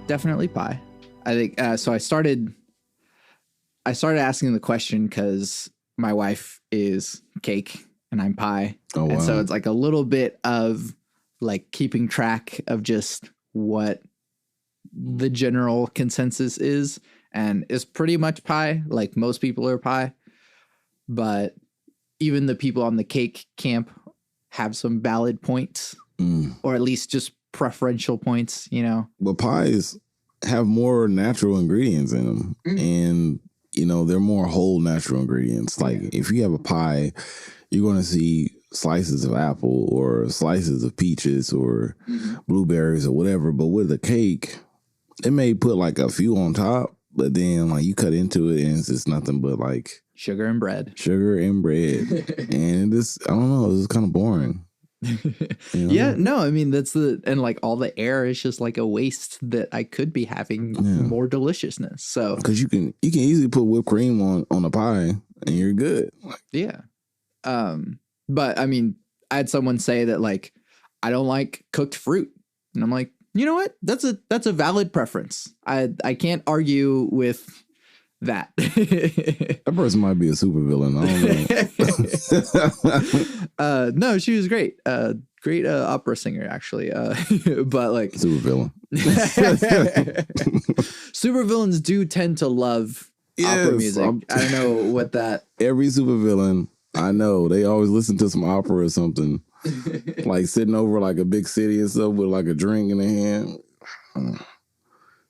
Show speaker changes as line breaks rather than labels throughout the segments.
definitely pie. I think so. I started asking the question because my wife is cake and I'm pie.
Oh, wow.
And so it's like a little bit of like keeping track of just what the general consensus is. And it's pretty much pie. Like most people are pie. But even the people on the cake camp have some valid points, or at least just preferential points, you know?
But pies have more natural ingredients in them. And, you know, they're more whole natural ingredients. Like if you have a pie, you're going to see slices of apple or slices of peaches or blueberries or whatever. But with a cake, it may put like a few on top, but then like you cut into it and it's just nothing but like
sugar and bread.
And this, I don't know, this is kind of boring. You know?
Yeah, no, I mean, and like all the air is just like a waste that I could be having more deliciousness. So,
because you can easily put whipped cream on a pie and you're good.
Yeah. But I mean, I had someone say that like, I don't like cooked fruit. And I'm like, you know what? That's a valid preference. I can't argue with that.
That person might be a supervillain. I don't know.
No, she was great. Great opera singer, actually. But like
supervillain.
Supervillains do tend to love opera music. I don't know what that.
Every supervillain I know, they always listen to some opera or something. Like sitting over like a big city and stuff with like a drink in their hand.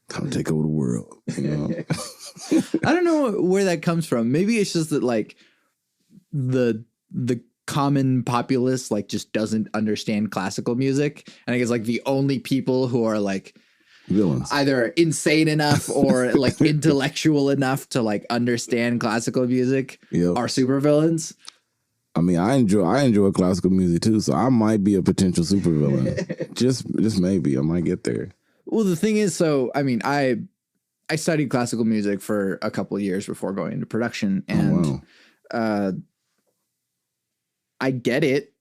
Time to take over the world. You know?
I don't know where that comes from. Maybe it's just that like the common populace like just doesn't understand classical music. And I guess like the only people who are like
villains,
either insane enough or like intellectual enough to like understand classical music are supervillains.
I mean, I enjoy classical music too, so I might be a potential supervillain. just maybe I might get there.
Well, the thing is, so I mean, I studied classical music for a couple of years before going into production, and I get it.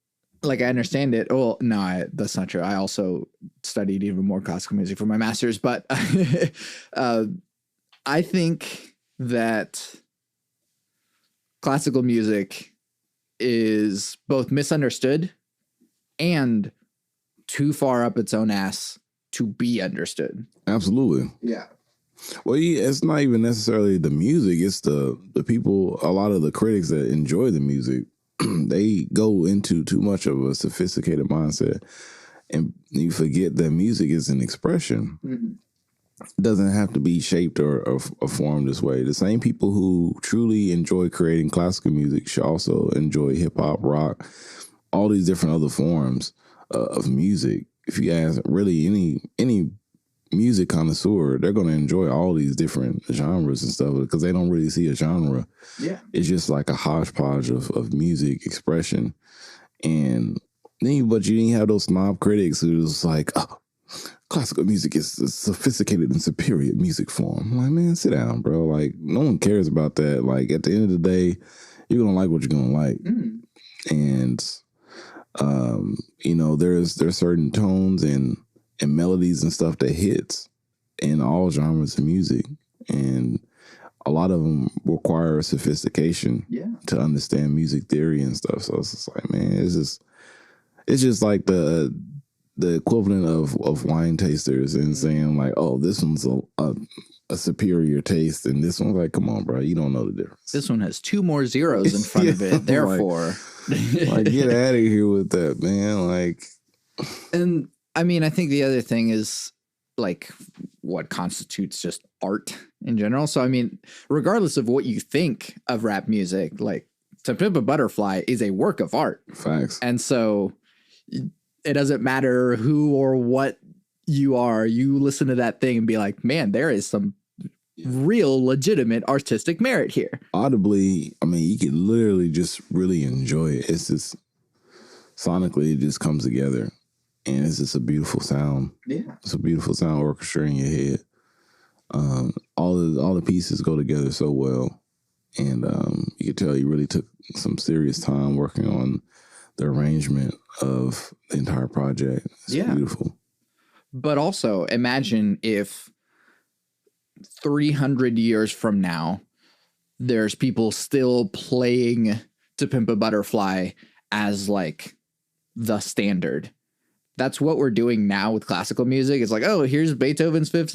Like, I understand it. Well, no, that's not true. I also studied even more classical music for my master's, but I think that classical music is both misunderstood and too far up its own ass to be understood.
Absolutely.
Yeah.
Well, it's not even necessarily the music. It's the people, a lot of the critics that enjoy the music, they go into too much of a sophisticated mindset and you forget that music is an expression. Mm-hmm. It doesn't have to be shaped or formed this way. The same people who truly enjoy creating classical music should also enjoy hip hop, rock, all these different other forms of music. If you ask really any music connoisseur, they're going to enjoy all these different genres and stuff because they don't really see a genre. Yeah, it's just like a hodgepodge of music expression. And then, but you didn't have those snob critics who's like, oh, classical music is a sophisticated and superior music form. I'm like, man, sit down, bro. Like, no one cares about that. Like, at the end of the day, you're gonna like what you're gonna like. And you know, there's certain tones and melodies and stuff that hits in all genres of music, and a lot of them require sophistication to understand music theory and stuff. So it's just like, man, it's just like the equivalent of wine tasters and saying like, oh, this one's a superior taste, and this one's like, come on, bro, you don't know the difference.
This one has 2 more zeros in front of it, therefore.
Like, get out of here with that, man. Like,
and I mean, I think the other thing is like what constitutes just art in general. So, I mean, regardless of what you think of rap music, like To Pimp a Butterfly is a work of art.
Facts.
And so it doesn't matter who or what you are. You listen to that thing and be like, man, there is some real legitimate artistic merit here.
Audibly, I mean, you can literally just really enjoy it. It's just sonically, it just comes together. And it's just a beautiful sound. Yeah. It's a beautiful sound orchestra in your head. All the pieces go together so well. And you can tell you really took some serious time working on the arrangement of the entire project. It's beautiful.
But also imagine if 300 years from now, there's people still playing To Pimp a Butterfly as like the standard. That's what we're doing now with classical music. It's like, oh, here's Beethoven's Fifth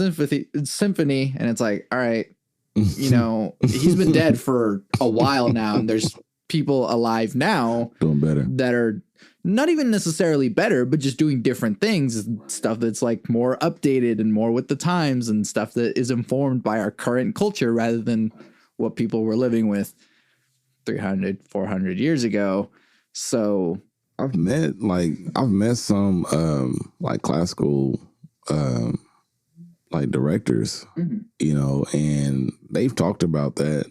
Symphony. And it's like, all right, you know, he's been dead for a while now. And there's people alive now
doing better
that are not even necessarily better, but just doing different things, stuff that's like more updated and more with the times and stuff that is informed by our current culture rather than what people were living with 300, 400 years ago. So
I've met some like classical like directors, you know, and they've talked about that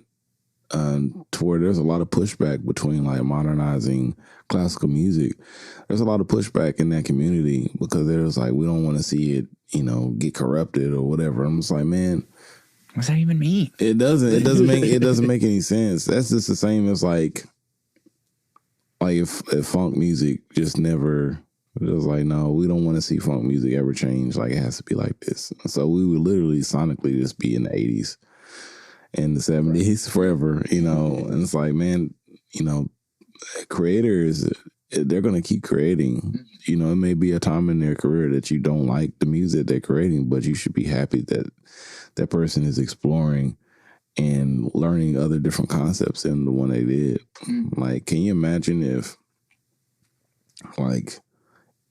to where there's a lot of pushback between like modernizing classical music. There's a lot of pushback in that community because there's like, we don't want to see it, you know, get corrupted or whatever. I'm just like, man,
what's that even mean?
It doesn't make any sense. That's just the same as like if funk music just never, it was like, no, we don't want to see funk music ever change. Like, it has to be like this. So we would literally sonically just be in the 80s and the 70s forever, you know. And it's like, man, you know, creators, they're going to keep creating. You know, it may be a time in their career that you don't like the music they're creating, but you should be happy that that person is exploring and learning other different concepts than the one they did. Like, can you imagine if like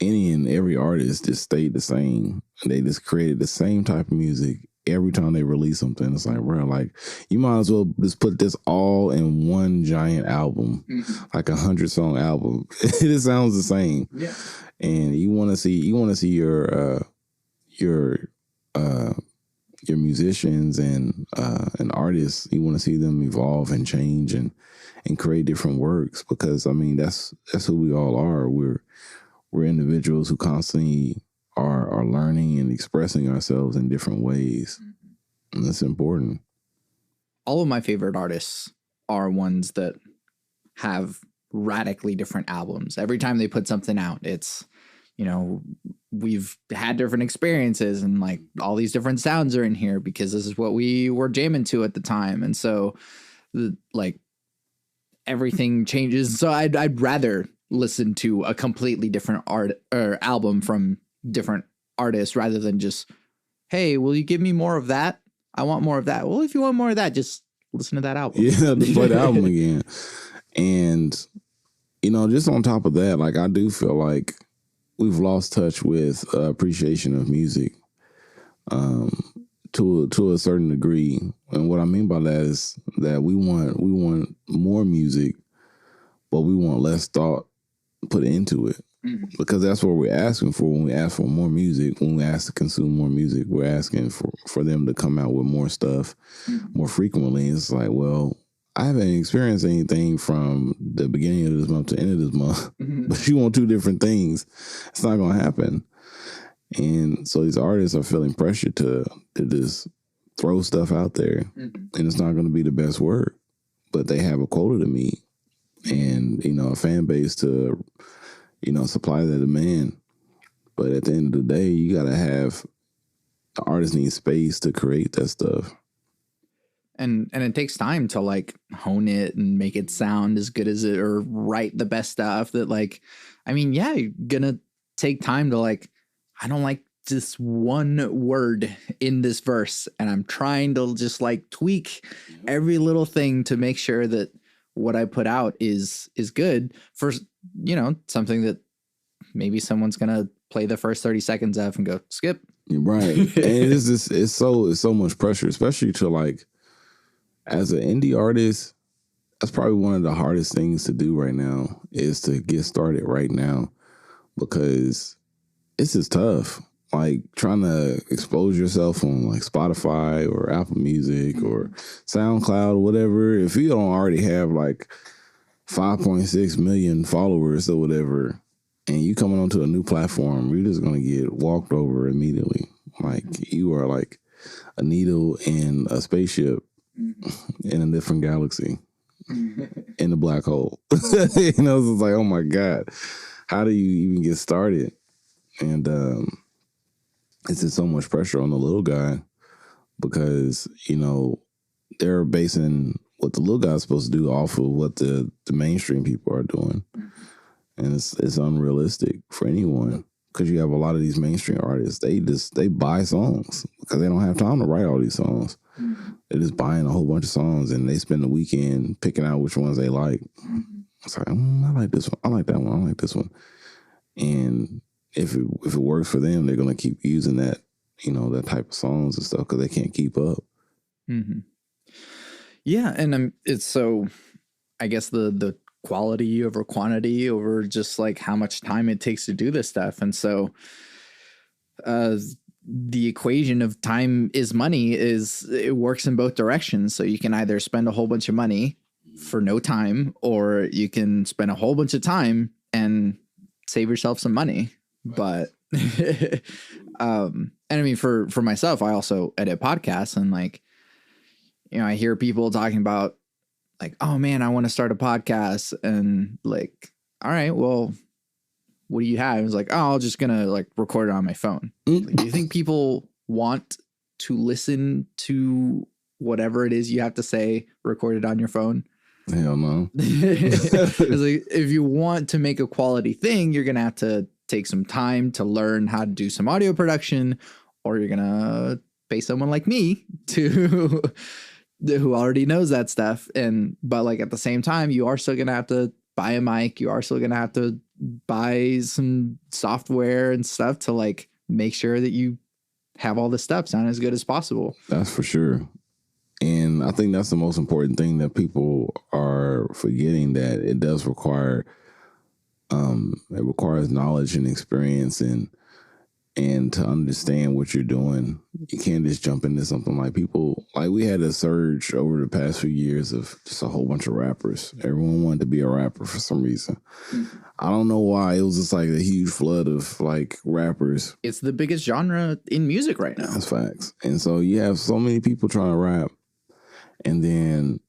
any and every artist just stayed the same? They just created the same type of music every time they release something. It's like, bro, like, you might as well just put this all in one giant album, like 100-song album. It just sounds the same.
Yeah.
And you want to see your musicians and artists, you want to see them evolve and change and create different works, because I mean that's who we all are. We're individuals who constantly are learning and expressing ourselves in different ways, and that's important.
All of my favorite artists are ones that have radically different albums. Every time they put something out, it's, you know, we've had different experiences and like all these different sounds are in here because this is what we were jamming to at the time. And so like everything changes. So I'd rather listen to a completely different art or album from different artists rather than just, hey, will you give me more of that? I want more of that. Well, if you want more of that, just listen to that album.
Yeah, just play the album again. And, you know, just on top of that, like, I do feel like we've lost touch with appreciation of music to a certain degree. And what I mean by that is that we want more music, but we want less thought put into it. Because that's what we're asking for when we ask for more music. When we ask to consume more music, we're asking for them to come out with more stuff more frequently. It's like, well, I haven't experienced anything from the beginning of this month to the end of this month, but you want two different things. It's not going to happen. And so these artists are feeling pressure to just throw stuff out there, and it's not going to be the best work, but they have a quota to meet and, you know, a fan base to, you know, supply the demand. But at the end of the day, you got to have, the artists need space to create that stuff.
And it takes time to like hone it and make it sound as good as it, or write the best stuff that, like, I mean, yeah, you're gonna take time to like, I don't like this one word in this verse, and I'm trying to just like tweak every little thing to make sure that what I put out is good for, you know, something that maybe someone's gonna play the first 30 seconds of and go skip.
Right. And it's so much pressure, especially to like, as an indie artist, that's probably one of the hardest things to do right now, is to get started right now, because it's just tough. Like, trying to expose yourself on like Spotify or Apple Music or SoundCloud or whatever. If you don't already have like 5.6 million followers or whatever, and you coming onto a new platform, you're just going to get walked over immediately. Like, you are like a needle in a spaceship in a different galaxy, in a black hole. You know, it's like, oh my God, how do you even get started? And it's just so much pressure on the little guy. because, you know, they're basing what the little guy's supposed to do off of what the mainstream people are doing. And it's unrealistic for anyone, because you have a lot of these mainstream artists, they buy songs because they don't have time to write all these songs. They're just buying a whole bunch of songs, and they spend the weekend picking out which ones they like. It's like, I like this one, I like that one, I like this one. And if it works for them, they're going to keep using that, you know, that type of songs and stuff, because they can't keep up.
Yeah, and it's so, I guess the quality over quantity over just like how much time it takes to do this stuff. And so the equation of time is money it works in both directions. So you can either spend a whole bunch of money for no time, or you can spend a whole bunch of time and save yourself some money. But and I mean, for myself, I also edit podcasts, and like, you know, I hear people talking about like, oh man, I want to start a podcast, and like, all right, well, what do you have? It's like, oh, I'm just gonna like record it on my phone. Like, do you think people want to listen to whatever it is you have to say recorded on your phone?
Hell no.
It's like, if you want to make a quality thing, you're gonna have to take some time to learn how to do some audio production, or you're gonna pay someone like me to who already knows that stuff. But like at the same time, you are still gonna have to buy a mic. You are still gonna have to buy some software and stuff to like make sure that you have all the steps sound as good as possible.
That's for sure. And I think that's the most important thing that people are forgetting, that it does require, it requires knowledge and experience, and to understand what you're doing. You can't just jump into something. Like people, like we had a surge over the past few years of just a whole bunch of rappers. Everyone wanted to be a rapper for some reason. I don't know why. It was just like a huge flood of like rappers.
It's the biggest genre in music right now.
That's facts. And so you have so many people trying to rap, and then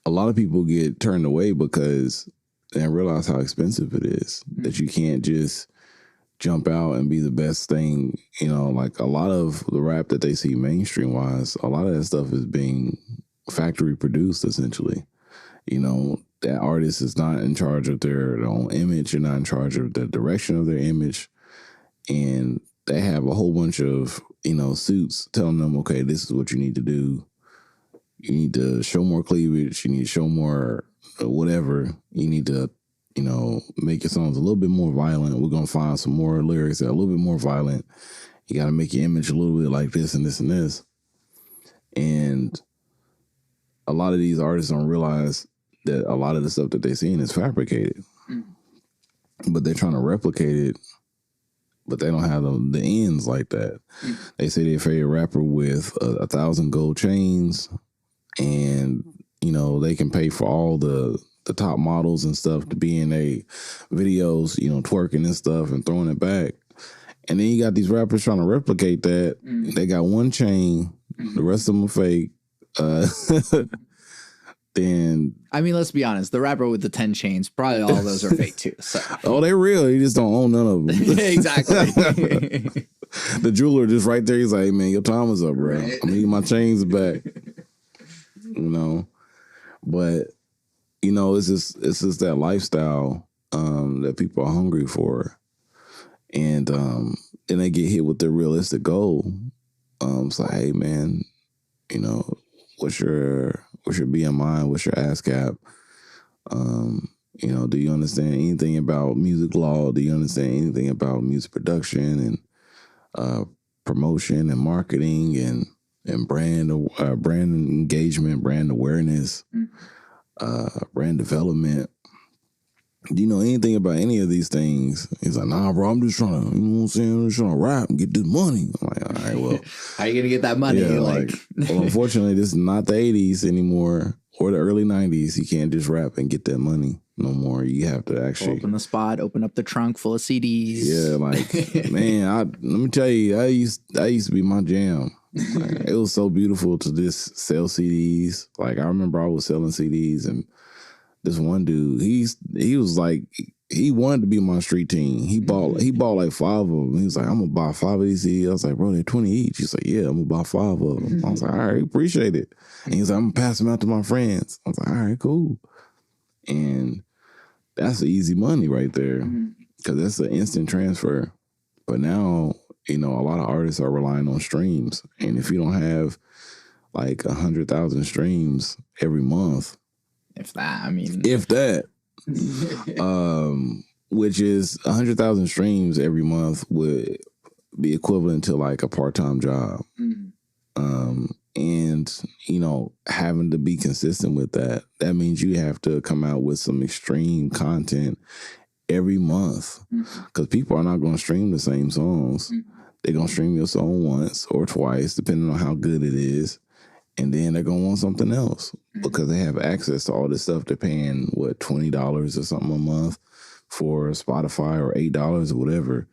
a lot of people get turned away because they don't realize how expensive it is, that you can't just jump out and be the best thing. You know, like a lot of the rap that they see mainstream wise, a lot of that stuff is being factory produced essentially. You know, that artist is not in charge of their own image. You're not in charge of the direction of their image. And they have a whole bunch of, you know, suits telling them, okay, this is what you need to do. You need to show more cleavage. You need to show more whatever. You need to, you know, make your songs a little bit more violent. We're going to find some more lyrics that are a little bit more violent. You got to make your image a little bit like this and this and this. And a lot of these artists don't realize that a lot of the stuff that they're seeing is fabricated. But they're trying to replicate it, but they don't have the ends like that. They say their favorite rapper with 1,000 gold chains, and, you know, they can pay for all the top models and stuff to be in their videos, you know, twerking and stuff and throwing it back. And then you got these rappers trying to replicate that. They got one chain, the rest of them are fake. Then, I
mean, let's be honest, the rapper with the 10 chains, probably all of those are fake too. So.
Oh, they're real. You just don't own none of them.
Exactly.
The jeweler just right there. He's like, hey, man, your time is up, bro.
Right.
I need my chains back. You know, but you know, it's just that lifestyle that people are hungry for, and then they get hit with the realistic goal. It's like, hey, man, you know, what's your BMI? What's your ASCAP? You know, do you understand anything about music law? Do you understand anything about music production and promotion and marketing and brand engagement, brand awareness, brand development? Do you know anything about any of these things? He's like, nah, bro, I'm just trying to, you know what I'm saying? I'm just trying to rap and get this money. I'm like, all right, well.
How are you going to get that money?
Yeah, well, unfortunately, this is not the 80s anymore or the early 90s. You can't just rap and get that money no more. You have to actually
open the spot, open up the trunk full of CDs.
Yeah, like, man, let me tell you, I used to be my jam. Like, it was so beautiful to just sell CDs. Like, I remember I was selling CDs, and this one dude, he was like, he wanted to be my street team. He bought like 5 of them. He was like, I'm gonna buy 5 of these CDs. I was like, bro, they're 20 each. He's like, yeah, I'm gonna buy 5 of them. I was like, all right, appreciate it. And he's like, I'm gonna pass them out to my friends. I was like, all right, cool. And that's easy money right there, because that's an instant transfer. But now, you know, a lot of artists are relying on streams, and if you don't have like 100,000 streams every month,
if that,
which is 100,000 streams every month would be equivalent to like a part-time job. And, you know, having to be consistent with that means you have to come out with some extreme content every month, because people are not going to stream the same songs. They're going to stream your song once or twice, depending on how good it is. And then they're going to want something else because they have access to all this stuff. They're paying, what, $20 or something a month for Spotify, or $8 or whatever.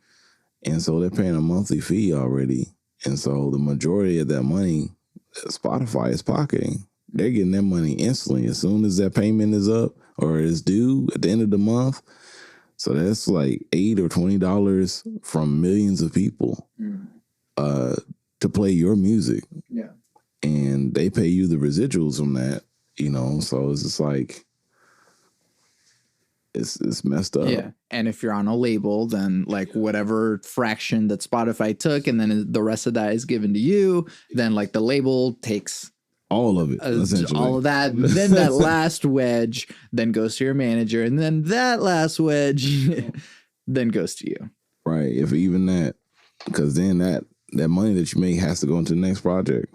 And so they're paying a monthly fee already. And so the majority of that money, Spotify is pocketing. They're getting their money instantly as soon as that payment is up or is due at the end of the month. So that's like $8 or $20 from millions of people to play your music.
Yeah.
And they pay you the residuals from that, you know. So it's just like, it's messed up.
Yeah. And if you're on a label, then like whatever fraction that Spotify took, and then the rest of that is given to you, then like the label takes
all of it, essentially.
All of that. Then that last wedge then goes to your manager, and then that last wedge then goes to you.
Right. If even that, because then that money that you make has to go into the next project.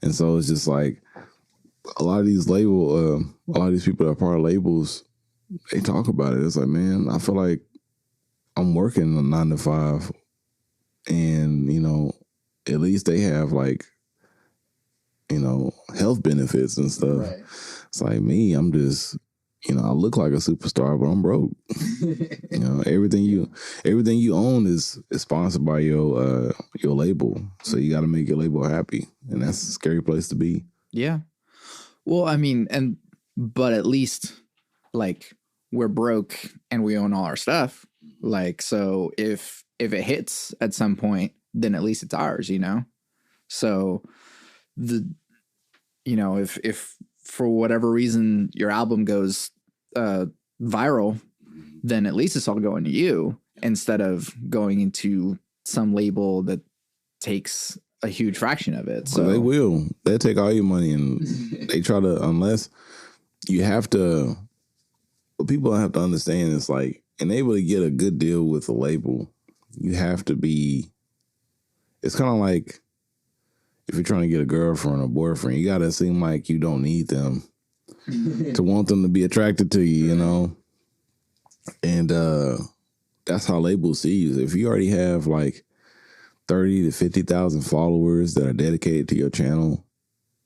And so it's just like a lot of these people that are part of labels, they talk about it. It's like, man, I feel like I'm working a 9 to 5, and, you know, at least they have like, you know, health benefits and stuff. Right. It's like me, I'm just, you know, I look like a superstar, but I'm broke. You know, everything you own is sponsored by your label. So you got to make your label happy, and that's a scary place to be. Yeah.
Well, I mean, but at least like we're broke and we own all our stuff. Like, so if it hits at some point, then at least it's ours, you know? So if for whatever reason your album goes viral, then at least it's all going to you instead of going into some label that takes a huge fraction of it. So
they'll take all your money, and they try to, unless you have to, what people have to understand is like, and able to get a good deal with a label, you have to be, it's kind of like if you're trying to get a girlfriend or boyfriend, you got to seem like you don't need them to want them to be attracted to you, you know? And that's how labels see you. If you already have like 30 to 50,000 followers that are dedicated to your channel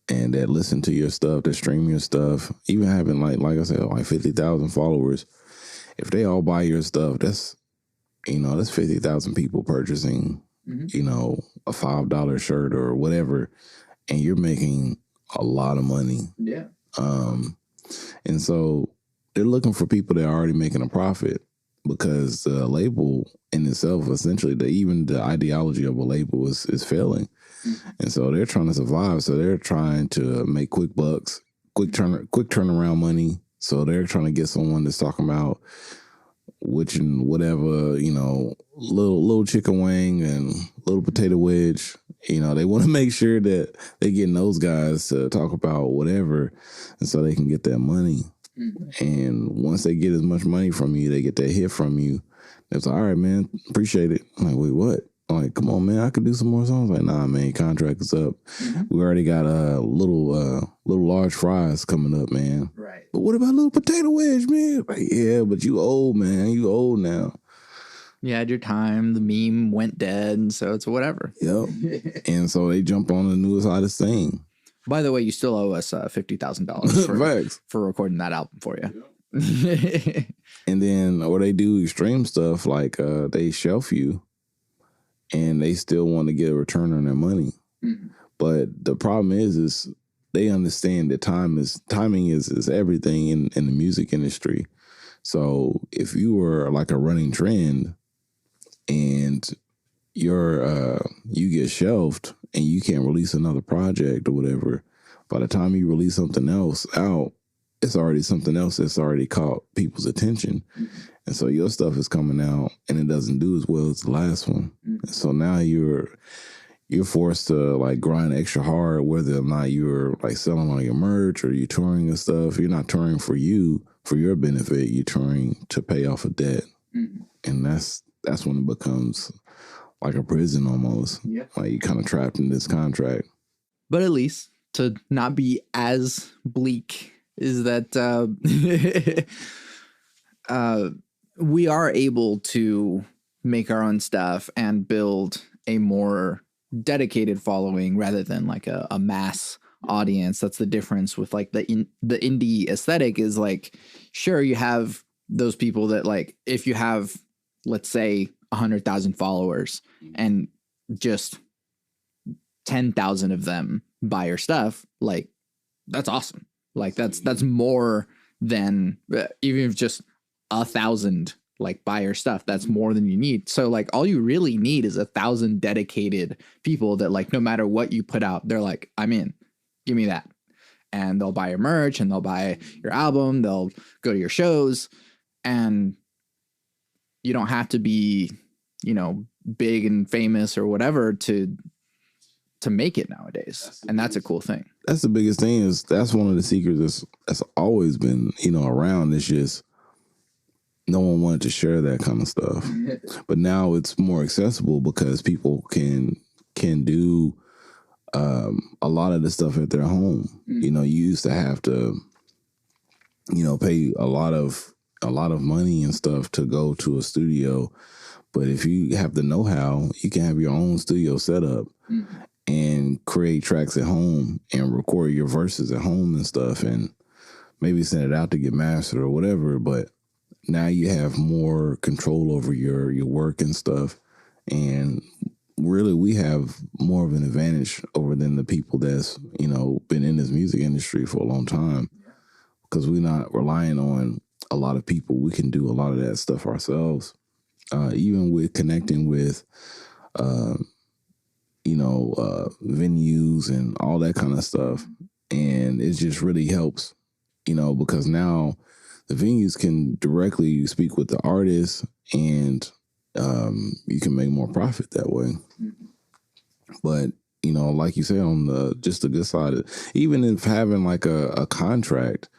and that listen to your stuff, that stream your stuff, even having like I said, like 50,000 followers, if they all buy your stuff, that's 50,000 people purchasing, you know, a $5 shirt or whatever, and you're making a lot of money.
Yeah.
And so they're looking for people that are already making a profit, because the label in itself, essentially, even the ideology of a label is failing. And so they're trying to survive. So they're trying to make quick bucks, quick turnaround money. So they're trying to get someone that's talking about which and whatever, you know, little chicken wing and little potato wedge. You know, they want to make sure that they're getting those guys to talk about whatever, and so they can get that money. And once they get as much money from you, they get that hit from you. It's like, all right, man, appreciate it. I'm like, wait, what? I'm like, come on, man, I could do some more songs. Like, nah, man, contract is up. We already got little large fries coming up, man.
Right.
But what about little potato wedge, man? Like, yeah, but you old, man. You old now.
You had your time. The meme went dead, so it's whatever.
Yep. And so they jump on the newest, hottest thing.
By the way, you still owe us $50,000 for recording that album for you.
Yep. And then, or they do extreme stuff like they shelf you, and they still want to get a return on their money. But the problem is they understand that timing is everything in the music industry. So if you were like a running trend and you get shelved and you can't release another project or whatever, by the time you release something else out, it's already something else that's already caught people's attention. And so your stuff is coming out and it doesn't do as well as the last one. So now you're forced to like grind extra hard, whether or not you're like selling all your merch or you're touring and stuff. You're not touring for you, for your benefit. You're touring to pay off a debt. And that's when it becomes like a prison almost. Yeah. Like you're kind of trapped in this contract.
But at least to not be as bleak is that we are able to make our own stuff and build a more dedicated following rather than like a mass audience. That's the difference with like the indie aesthetic is like, sure, you have those people that like, if you have, let's say 100,000 followers and just 10,000 of them buy your stuff, like that's awesome. Like that's more than even if just 1,000 like buy your stuff, that's more than you need. So like all you really need is 1,000 dedicated people that like no matter what you put out, they're like, I'm in, give me that. And they'll buy your merch and they'll buy your album, they'll go to your shows, and you don't have to be, you know, big and famous or whatever to make it nowadays. And that's a cool thing.
That's the biggest thing, is that's one of the secrets that's always been, you know, around. It's just no one wanted to share that kind of stuff. But now it's more accessible because people can do a lot of the stuff at their home. You know, you used to have to, you know, pay a lot of money and stuff to go to a studio. But if you have the know-how, you can have your own studio set up and create tracks at home and record your verses at home and stuff, and maybe send it out to get mastered or whatever. But now you have more control over your work and stuff. And really, we have more of an advantage over than the people that's, you know, been in this music industry for a long time, because we're not relying on a lot of people. We can do a lot of that stuff ourselves, even with connecting with, venues and all that kind of stuff. And it just really helps, you know, because now the venues can directly speak with the artist, and you can make more profit that way. But, you know, like you say, on the good side, even if having like a contract,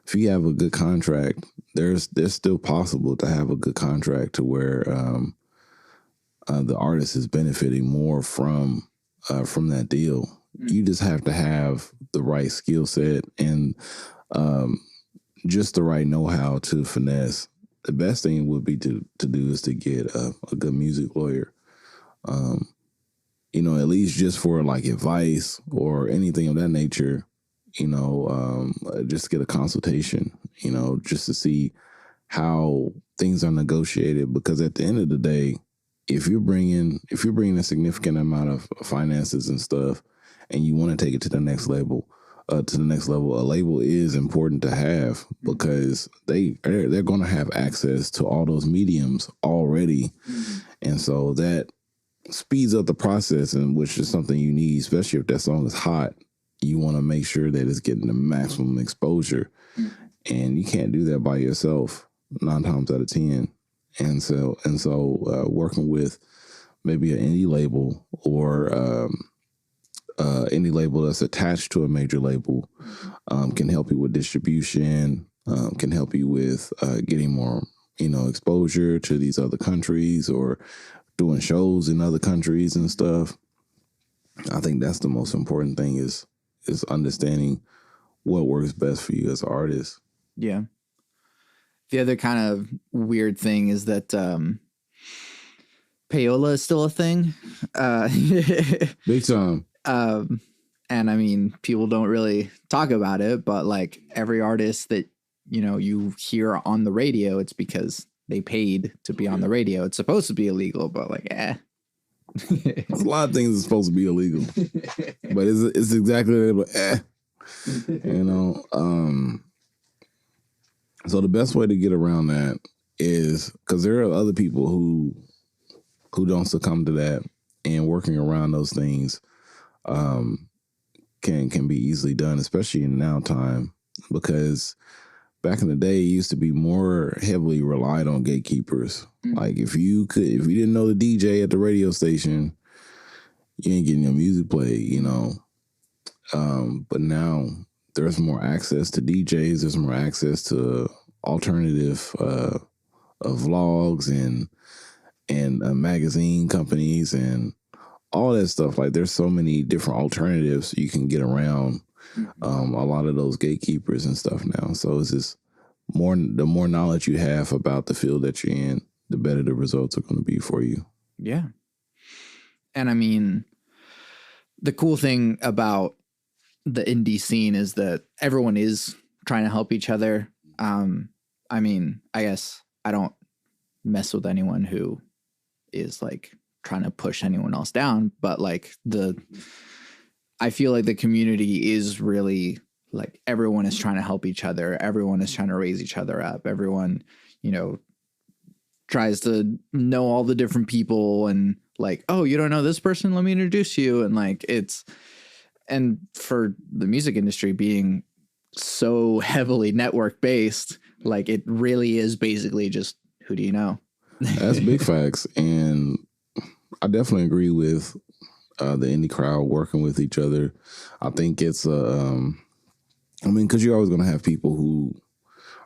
if you have a good contract, there's still possible to have a good contract to where the artist is benefiting more from that deal. You just have to have the right skill set and just the right know-how to finesse. The best thing would be to do is to get a good music lawyer. You know, at least just for like advice or anything of that nature, you know, just get a consultation, you know, just to see how things are negotiated. Because at the end of the day, if you're bringing a significant amount of finances and stuff, and you want to take it to the next level, a label is important to have, because they're going to have access to all those mediums already, and so that speeds up the process, and which is something you need, especially if that song is hot. You want to make sure that it's getting the maximum exposure, and you can't do that by yourself 9 times out of 10. And so working with maybe an indie label or any label that's attached to a major label can help you with distribution, can help you with getting more, you know, exposure to these other countries or doing shows in other countries and stuff. I think that's the most important thing, is understanding what works best for you as an artist.
Yeah. The other kind of weird thing is that payola is still a thing.
Big time.
And I mean, people don't really talk about it, but like every artist that, you know, you hear on the radio, it's because they paid to be on the radio. It's supposed to be illegal, but like,
a lot of things are supposed to be illegal, but it's exactly like, you know. So the best way to get around that is because there are other people who don't succumb to that, and working around those things um, can be easily done, especially in now time, because back in the day, it used to be more heavily relied on gatekeepers. Like if you didn't know the DJ at the radio station, you ain't getting your music played, you know. But now there's more access to DJs. There's more access to alternative vlogs and magazine companies and all that stuff. Like there's so many different alternatives you can get around a lot of those gatekeepers and stuff now. So it's just the more knowledge you have about the field that you're in, the better the results are going to be for you.
Yeah. And I mean, the cool thing about the indie scene is that everyone is trying to help each other. I mean, I guess I don't mess with anyone who is like trying to push anyone else down, but like I feel like the community is really like everyone is trying to help each other. Everyone is trying to raise each other up. Everyone, you know, tries to know all the different people and like, oh, you don't know this person? Let me introduce you. And like, and for the music industry being so heavily network based, like it really is basically just, who do you know?
That's big facts. And I definitely agree with the indie crowd working with each other. I think it's I mean, because you're always going to have people who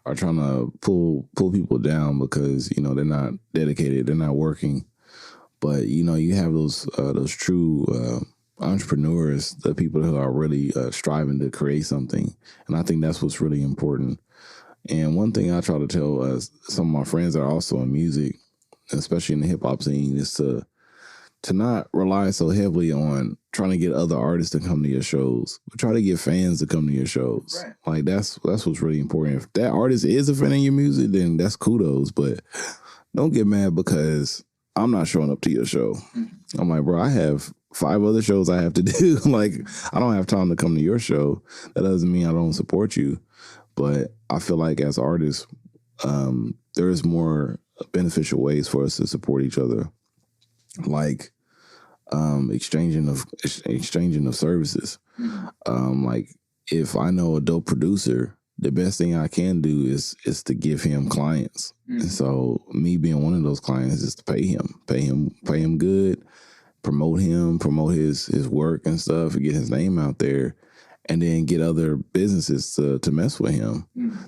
are trying to pull people down because, you know, they're not dedicated, they're not working. But, you know, you have those true entrepreneurs, the people who are really striving to create something. And I think that's what's really important. And one thing I try to tell some of my friends that are also in music, especially in the hip hop scene, is to not rely so heavily on trying to get other artists to come to your shows, but try to get fans to come to your shows. Right. Like that's what's really important. If that artist is a fan of your music, then that's kudos. But don't get mad because I'm not showing up to your show. Mm-hmm. I'm like, bro, I have 5 other shows I have to do. Like, I don't have time to come to your show. That doesn't mean I don't support you. But I feel like as artists, there's more beneficial ways for us to support each other. Like exchanging of services. Like if I know a dope producer, the best thing I can do is to give him clients. And so me being one of those clients is to pay him good, promote his work and stuff, and get his name out there, and then get other businesses to mess with him.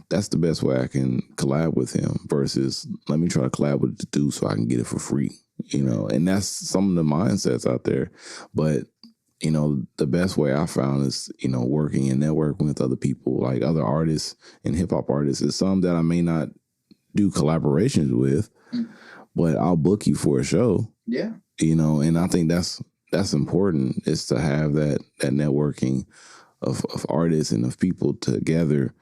That's the best way I can collab with him versus let me try to collab with the dude so I can get it for free. You know, and that's some of the mindsets out there. But, you know, the best way I found is, you know, working and networking with other people, like other artists and hip hop artists. Is some that I may not do collaborations with, but I'll book you for a show. Yeah. You know, and I think that's important, is to have that networking of artists and of people together,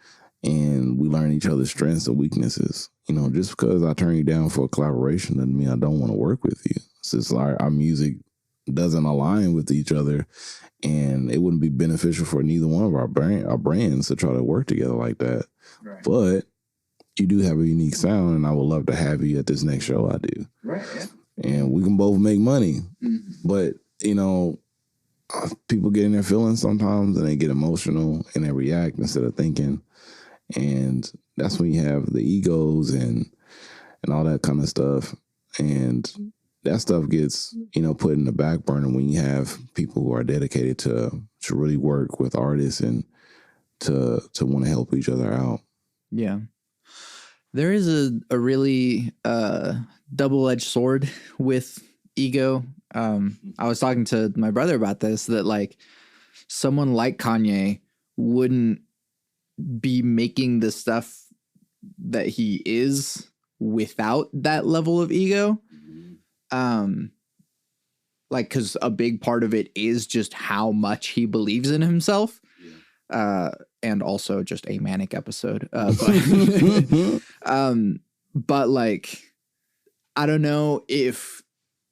and we learn each other's strengths and weaknesses. You know, just because I turn you down for a collaboration doesn't mean I don't want to work with you. It's just our music doesn't align with each other, and it wouldn't be beneficial for neither one of our brands to try to work together like that. Right. But you do have a unique sound, and I would love to have you at this next show I do. Right. Yeah. And we can both make money. Mm-hmm. But, you know, people get in their feelings sometimes, and they get emotional, and they react instead of thinking. And that's when you have the egos and all that kind of stuff. And that stuff gets, you know, put in the back burner when you have people who are dedicated to really work with artists and to want to help each other out. Yeah.
There is a really double-edged sword with ego. I was talking to my brother about this, that like someone like Kanye wouldn't be making the stuff that he is without that level of ego. Like, because a big part of it is just how much he believes in himself. Yeah. And also just a manic episode. But like, I don't know if,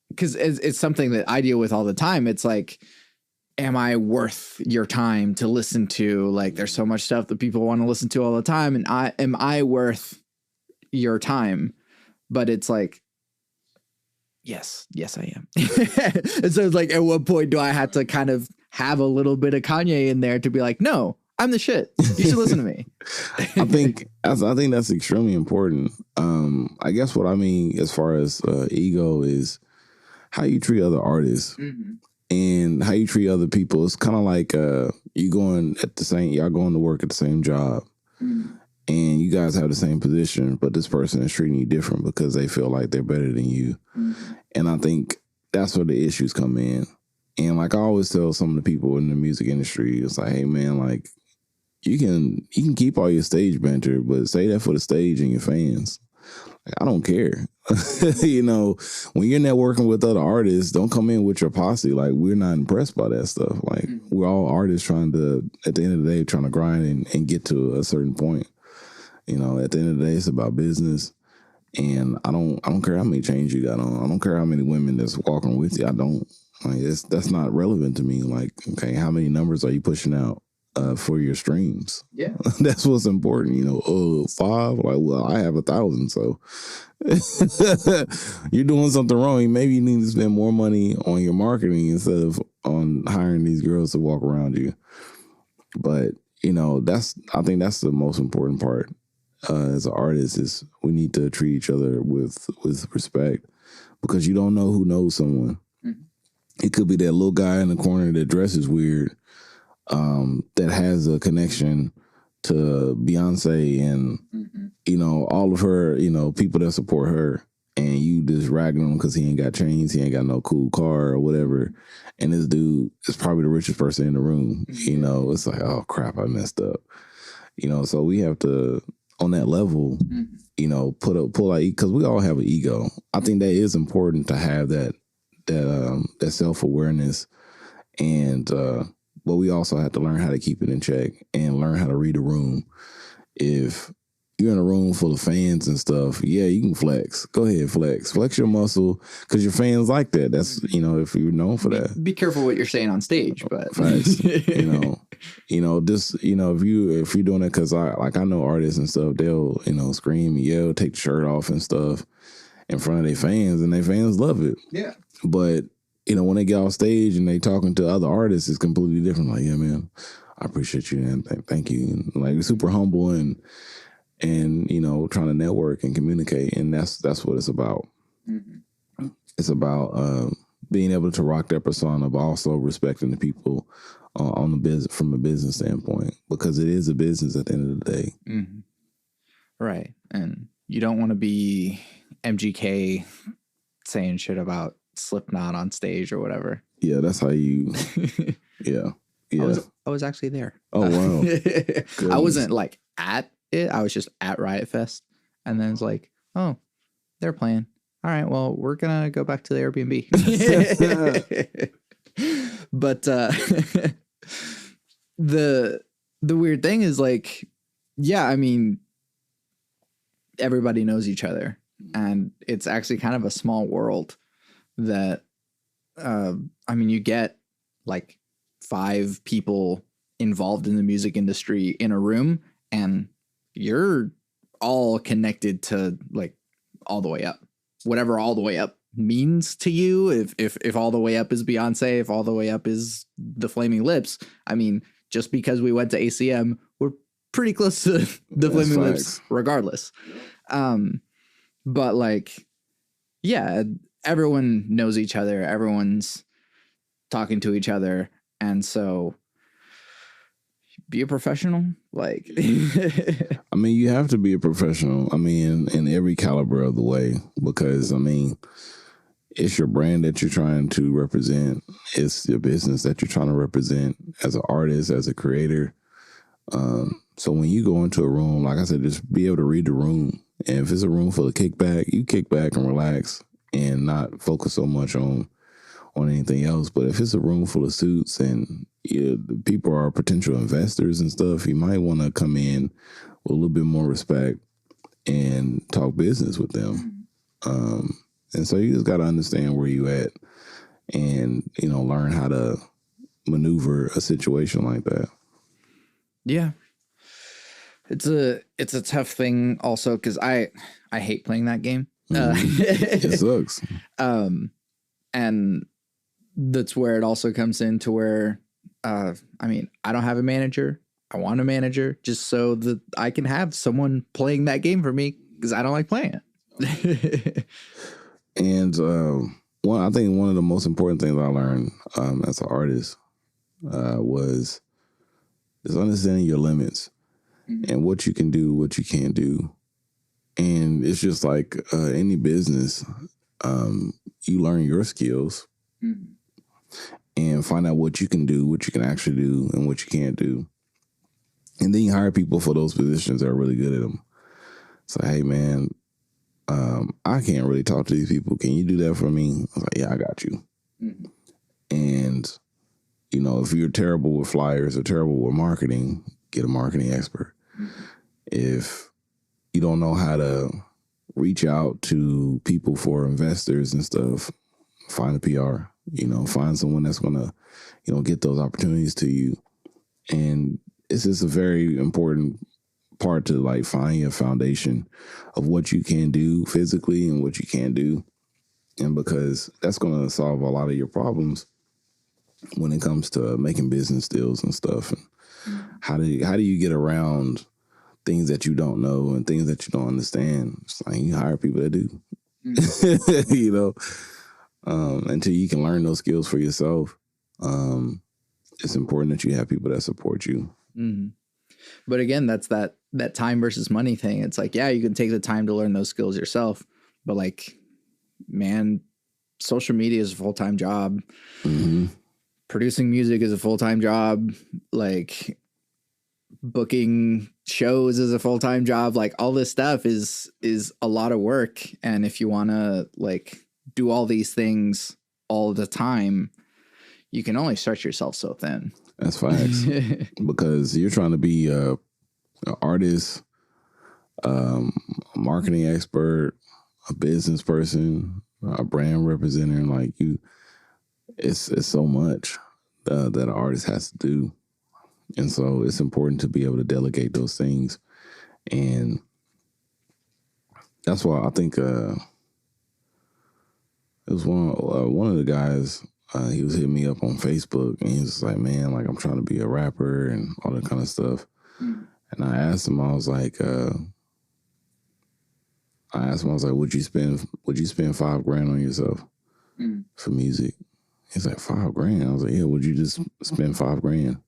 because it's something that I deal with all the time. It's like, am I worth your time to listen to? Like, there's so much stuff that people want to listen to all the time, and am I worth your time? But it's like, yes, I am. And so it's like, at what point do I have to kind of have a little bit of Kanye in there to be like, no, I'm the shit. You should listen to me.
I think that's extremely important. I guess what I mean as far as ego is how you treat other artists and how you treat other people. It's kind of like y'all going to work at the same job, and you guys have the same position, but this person is treating you different because they feel like they're better than you. And I think that's where the issues come in. And like I always tell some of the people in the music industry, it's like, hey man, like you can keep all your stage banter, but say that for the stage and your fans. Like, I don't care. You know, when you're networking with other artists, don't come in with your posse. Like, we're not impressed by that stuff. Like, we're all artists trying to, at the end of the day, trying to grind and get to a certain point. You know, at the end of the day, it's about business. And I don't care how many chains you got on. I don't care how many women that's walking with you. I don't. Like, that's not relevant to me. Like, okay, how many numbers are you pushing out for your streams?
Yeah.
That's what's important, you know. 5? Like, well, I have 1,000, so you're doing something wrong. Maybe you need to spend more money on your marketing instead of on hiring these girls to walk around you. But, you know, I think that's the most important part. As an artist, is we need to treat each other with respect, because you don't know who knows someone. It could be that little guy in the corner that dresses weird, that has a connection to Beyonce and you know, all of her, you know, people that support her, and you just ragging him because he ain't got chains, he ain't got no cool car or whatever, and this dude is probably the richest person in the room. You know, it's like, oh crap, I messed up. You know, so we have to, on that level, you know, pull out, because we all have an ego. I think that is important to have that self-awareness, and but we also have to learn how to keep it in check and learn how to read the room. If you're in a room full of fans and stuff, yeah, you can flex. Go ahead, flex your muscle, because your fans like that. That's, you know, if you're known for that.
Be careful what you're saying on stage, but
facts. you know, just, you know, if you're doing it, because I know artists and stuff, they'll, you know, scream and yell, take the shirt off and stuff in front of their fans, and their fans love it.
Yeah. But,
you know, when they get off stage and they talking to other artists, it's completely different. Like, yeah, man, I appreciate you, and thank you. And like, super humble and you know, trying to network and communicate, and that's what it's about. It's about being able to rock their persona, but also respecting the people on the business, from a business standpoint, because it is a business at the end of the day.
Right, and you don't want to be MGK saying shit about Slipknot on stage or whatever.
Yeah, that's how you. Yeah.
I was actually there.
Oh wow!
I wasn't like at it. I was just at Riot Fest, and then it's like, oh, they're playing. All right, well, we're gonna go back to the Airbnb. But the weird thing is, like, yeah, I mean, everybody knows each other, and it's actually kind of a small world. That I mean, you get like 5 people involved in the music industry in a room, and you're all connected to, like, all the way up, whatever all the way up means to you. If all the way up is Beyonce, if all the way up is the Flaming Lips, I mean, just because we went to ACM, we're pretty close to the Flaming Lips regardless. But like, yeah, everyone knows each other. Everyone's talking to each other. And so be a professional. Like,
I mean, you have to be a professional. I mean, in every caliber of the way, because I mean, it's your brand that you're trying to represent. It's your business that you're trying to represent as an artist, as a creator. So when you go into a room, like I said, just be able to read the room. And if it's a room full of kickback, you kick back and relax and not focus so much on anything else. But if it's a room full of suits and the people are potential investors and stuff, you might want to come in with a little bit more respect and talk business with them. And so you just got to understand where you at, and, you know, learn how to maneuver a situation like that.
Yeah. It's a tough thing also because I hate playing that game.
It sucks.
And that's where it also comes into where I mean, I don't have a manager. I want a manager just so that I can have someone playing that game for me because I don't like playing it.
And I think one of the most important things I learned as an artist was understanding your limits and what you can do, what you can't do. And it's just like any business, you learn your skills and find out what you can do, what you can actually do, and what you can't do. And then you hire people for those positions that are really good at them. It's like, hey, man, I can't really talk to these people. Can you do that for me? I was like, yeah, I got you. And, you know, if you're terrible with flyers or terrible with marketing, get a marketing expert. If you don't know how to reach out to people for investors and stuff, find a PR, you know, find someone that's going to, you know, get those opportunities to you. And it's just a very important part to like find your foundation of what you can do physically and what you can't do. And because that's going to solve a lot of your problems when it comes to making business deals and stuff. And how do you get around things that you don't know and things that you don't understand? It's like you hire people that do, you know, until you can learn those skills for yourself. It's important that you have people that support you.
But again, that's that time versus money thing. It's like, yeah, you can take the time to learn those skills yourself, but like, man, social media is a full-time job. Producing music is a full-time job. Like booking shows is a full-time job. Like all this stuff is a lot of work. And if you want to like do all these things all the time, you can only stretch yourself so thin.
That's facts. Because you're trying to be an artist, a marketing expert, a business person, a brand representative. Like you, it's so much that an artist has to do. And so it's important to be able to delegate those things. And that's why I think it was one of the guys, he was hitting me up on Facebook and he was like, man, like I'm trying to be a rapper and all that kind of stuff. And I asked him, I was like, would you spend $5,000 on yourself for music? He's like, $5,000? I was like, yeah, would you just spend $5,000?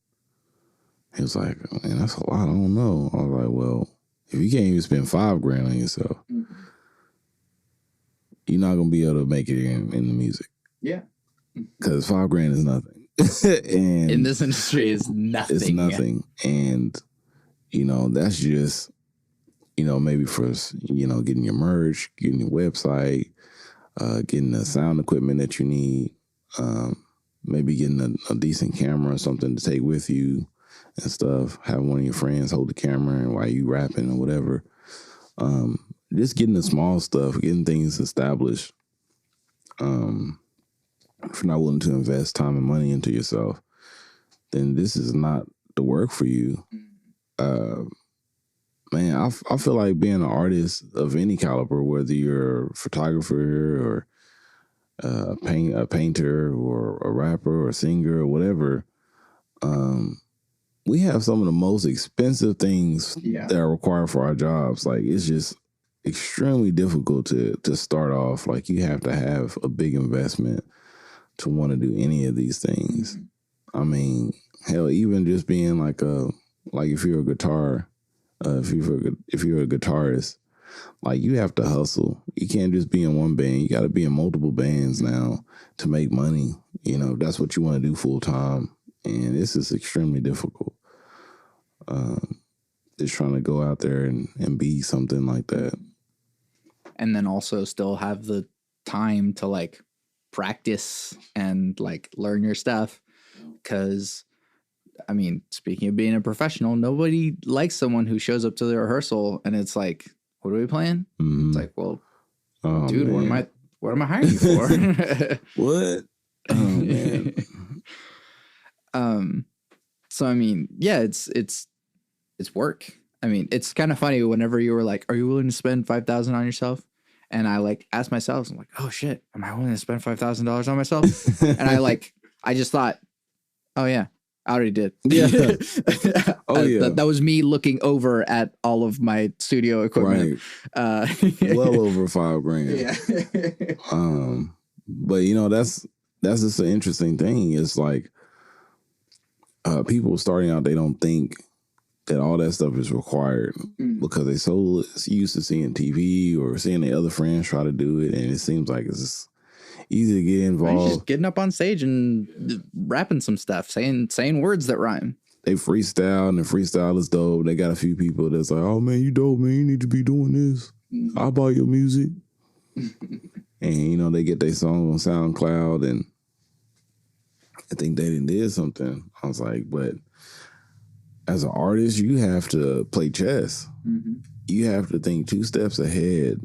He was like, man, that's a lot. I don't know. I was like, well, if you can't even spend $5,000 on yourself, you're not gonna be able to make it in the music.
Yeah.
Because $5,000 is nothing. And
in this industry is nothing.
It's nothing. And, you know, that's just, you know, maybe for, you know, getting your merch, getting your website, getting the sound equipment that you need, maybe getting a decent camera or something to take with you and stuff. Have one of your friends hold the camera and while you rapping or whatever. Just getting the small stuff, getting things established. If you're not willing to invest time and money into yourself, then this is not the work for you. Man, I feel like being an artist of any caliber, whether you're a photographer or a painter or a rapper or a singer or whatever, we have some of the most expensive things that are required for our jobs. Like it's just extremely difficult to start off. Like you have to have a big investment to want to do any of these things. I mean, hell, even just being like if you're a guitar, if you're a guitarist, like you have to hustle. You can't just be in one band. You got to be in multiple bands now to make money. You know, if that's what you want to do full time. And this is extremely difficult. Just trying to go out there and be something like that.
And then also still have the time to like practice and like learn your stuff. Because, I mean, speaking of being a professional, nobody likes someone who shows up to the rehearsal and it's like, what are we playing? It's like, well, dude, man, what am I hiring you for?
What? Oh, man.
So I mean, yeah, it's work. I mean, it's kind of funny whenever you were like, "Are you willing to spend 5,000 on yourself?" And I like asked myself, I'm like, "Oh shit, am I willing to spend $5,000 on myself?" And I just thought, "Oh yeah, I already did."
Yeah. Oh yeah.
That was me looking over at all of my studio equipment.
Right. Well over $5,000.
Yeah.
But you know, that's just an interesting thing. It's like people starting out, they don't think that all that stuff is required because they so used to seeing TV or seeing the other friends try to do it, and it seems like it's just easy to get involved.
Just getting up on stage and rapping some stuff, saying words that rhyme.
They freestyle, and the freestyle is dope. They got a few people that's like, "Oh man, you dope, man. You need to be doing this. I'll buy your music." And you know, they get their song on SoundCloud, and I think they did something. I was like, but as an artist, you have to play chess. Mm-hmm. You have to think 2 steps ahead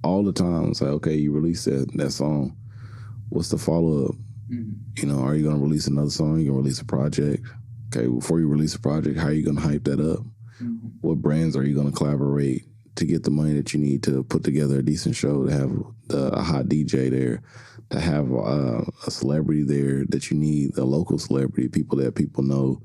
all the time. It's like, okay, you release that song. What's the follow up? Mm-hmm. You know, are you going to release another song? You're going to release a project. Okay, before you release a project, how are you going to hype that up? Mm-hmm. What brands are you going to collaborate to get the money that you need to put together a decent show, to have a hot DJ there, to have a celebrity there that you need, a local celebrity, people that people know.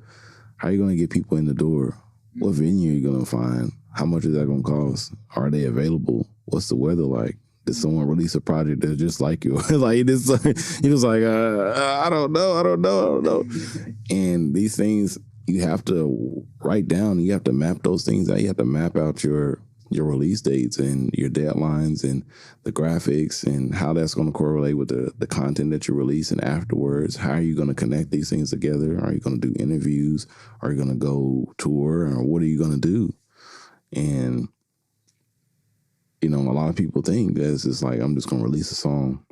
How are you going to get people in the door? What venue are you going to find? How much is that going to cost? Are they available? What's the weather like? Did someone release a project that's just like you? Like he was like, I don't know. And these things you have to write down. You have to map those things out. You have to map out your release dates and your deadlines and the graphics and how that's going to correlate with the content that you release and afterwards. How are you going to connect these things together? Are you going to do interviews? Are you going to go tour? Or what are you going to do? And, you know, a lot of people think that it's just like, I'm just going to release a song